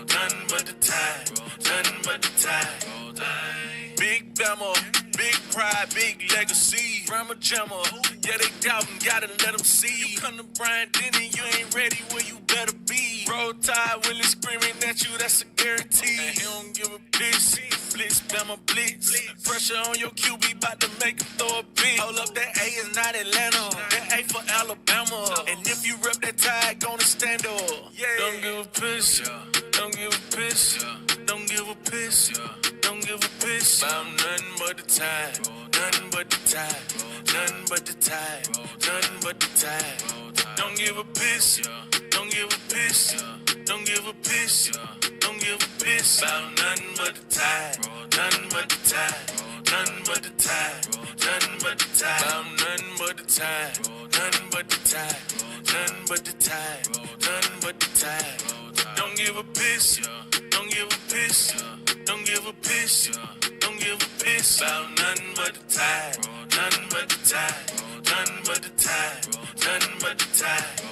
nothing but the Tide, nothing but the Tide. Big Bama, big pride, big legacy. Rama Jamma, yeah, they doubt and gotta let them see. You come to Brian Denny, you ain't ready, well, you better be. Roll Tide, Willie screaming at you, that's a guarantee. And he don't give a piss. Blitz, Bama, blitz. Pressure on your QB, bout to make him throw a bitch. Hold up, that A is not Atlanta. That A for Alabama. And if you rep that Tide, gonna stand up. Yeah. Don't give a piss, don't give a piss, don't give a piss, don't give a piss about nothing but the Tide, nothing but the Tide, nothing but the Tide, nothing but the Tide. Don't give a piss, don't give a piss, don't give a piss, don't give a piss about nothing but the Tide, nothing but the Tide, nothing but the Tide, nothing but the Tide, about nothing but the Tide, nothing but the Tide, nothing but the Tide, nothing but the Tide. Don't give a piss, don't give a piss, don't give a piss, don't give a piss about nothing but the Tide, nothing but the Tide, nothing but the Tide, but the tide.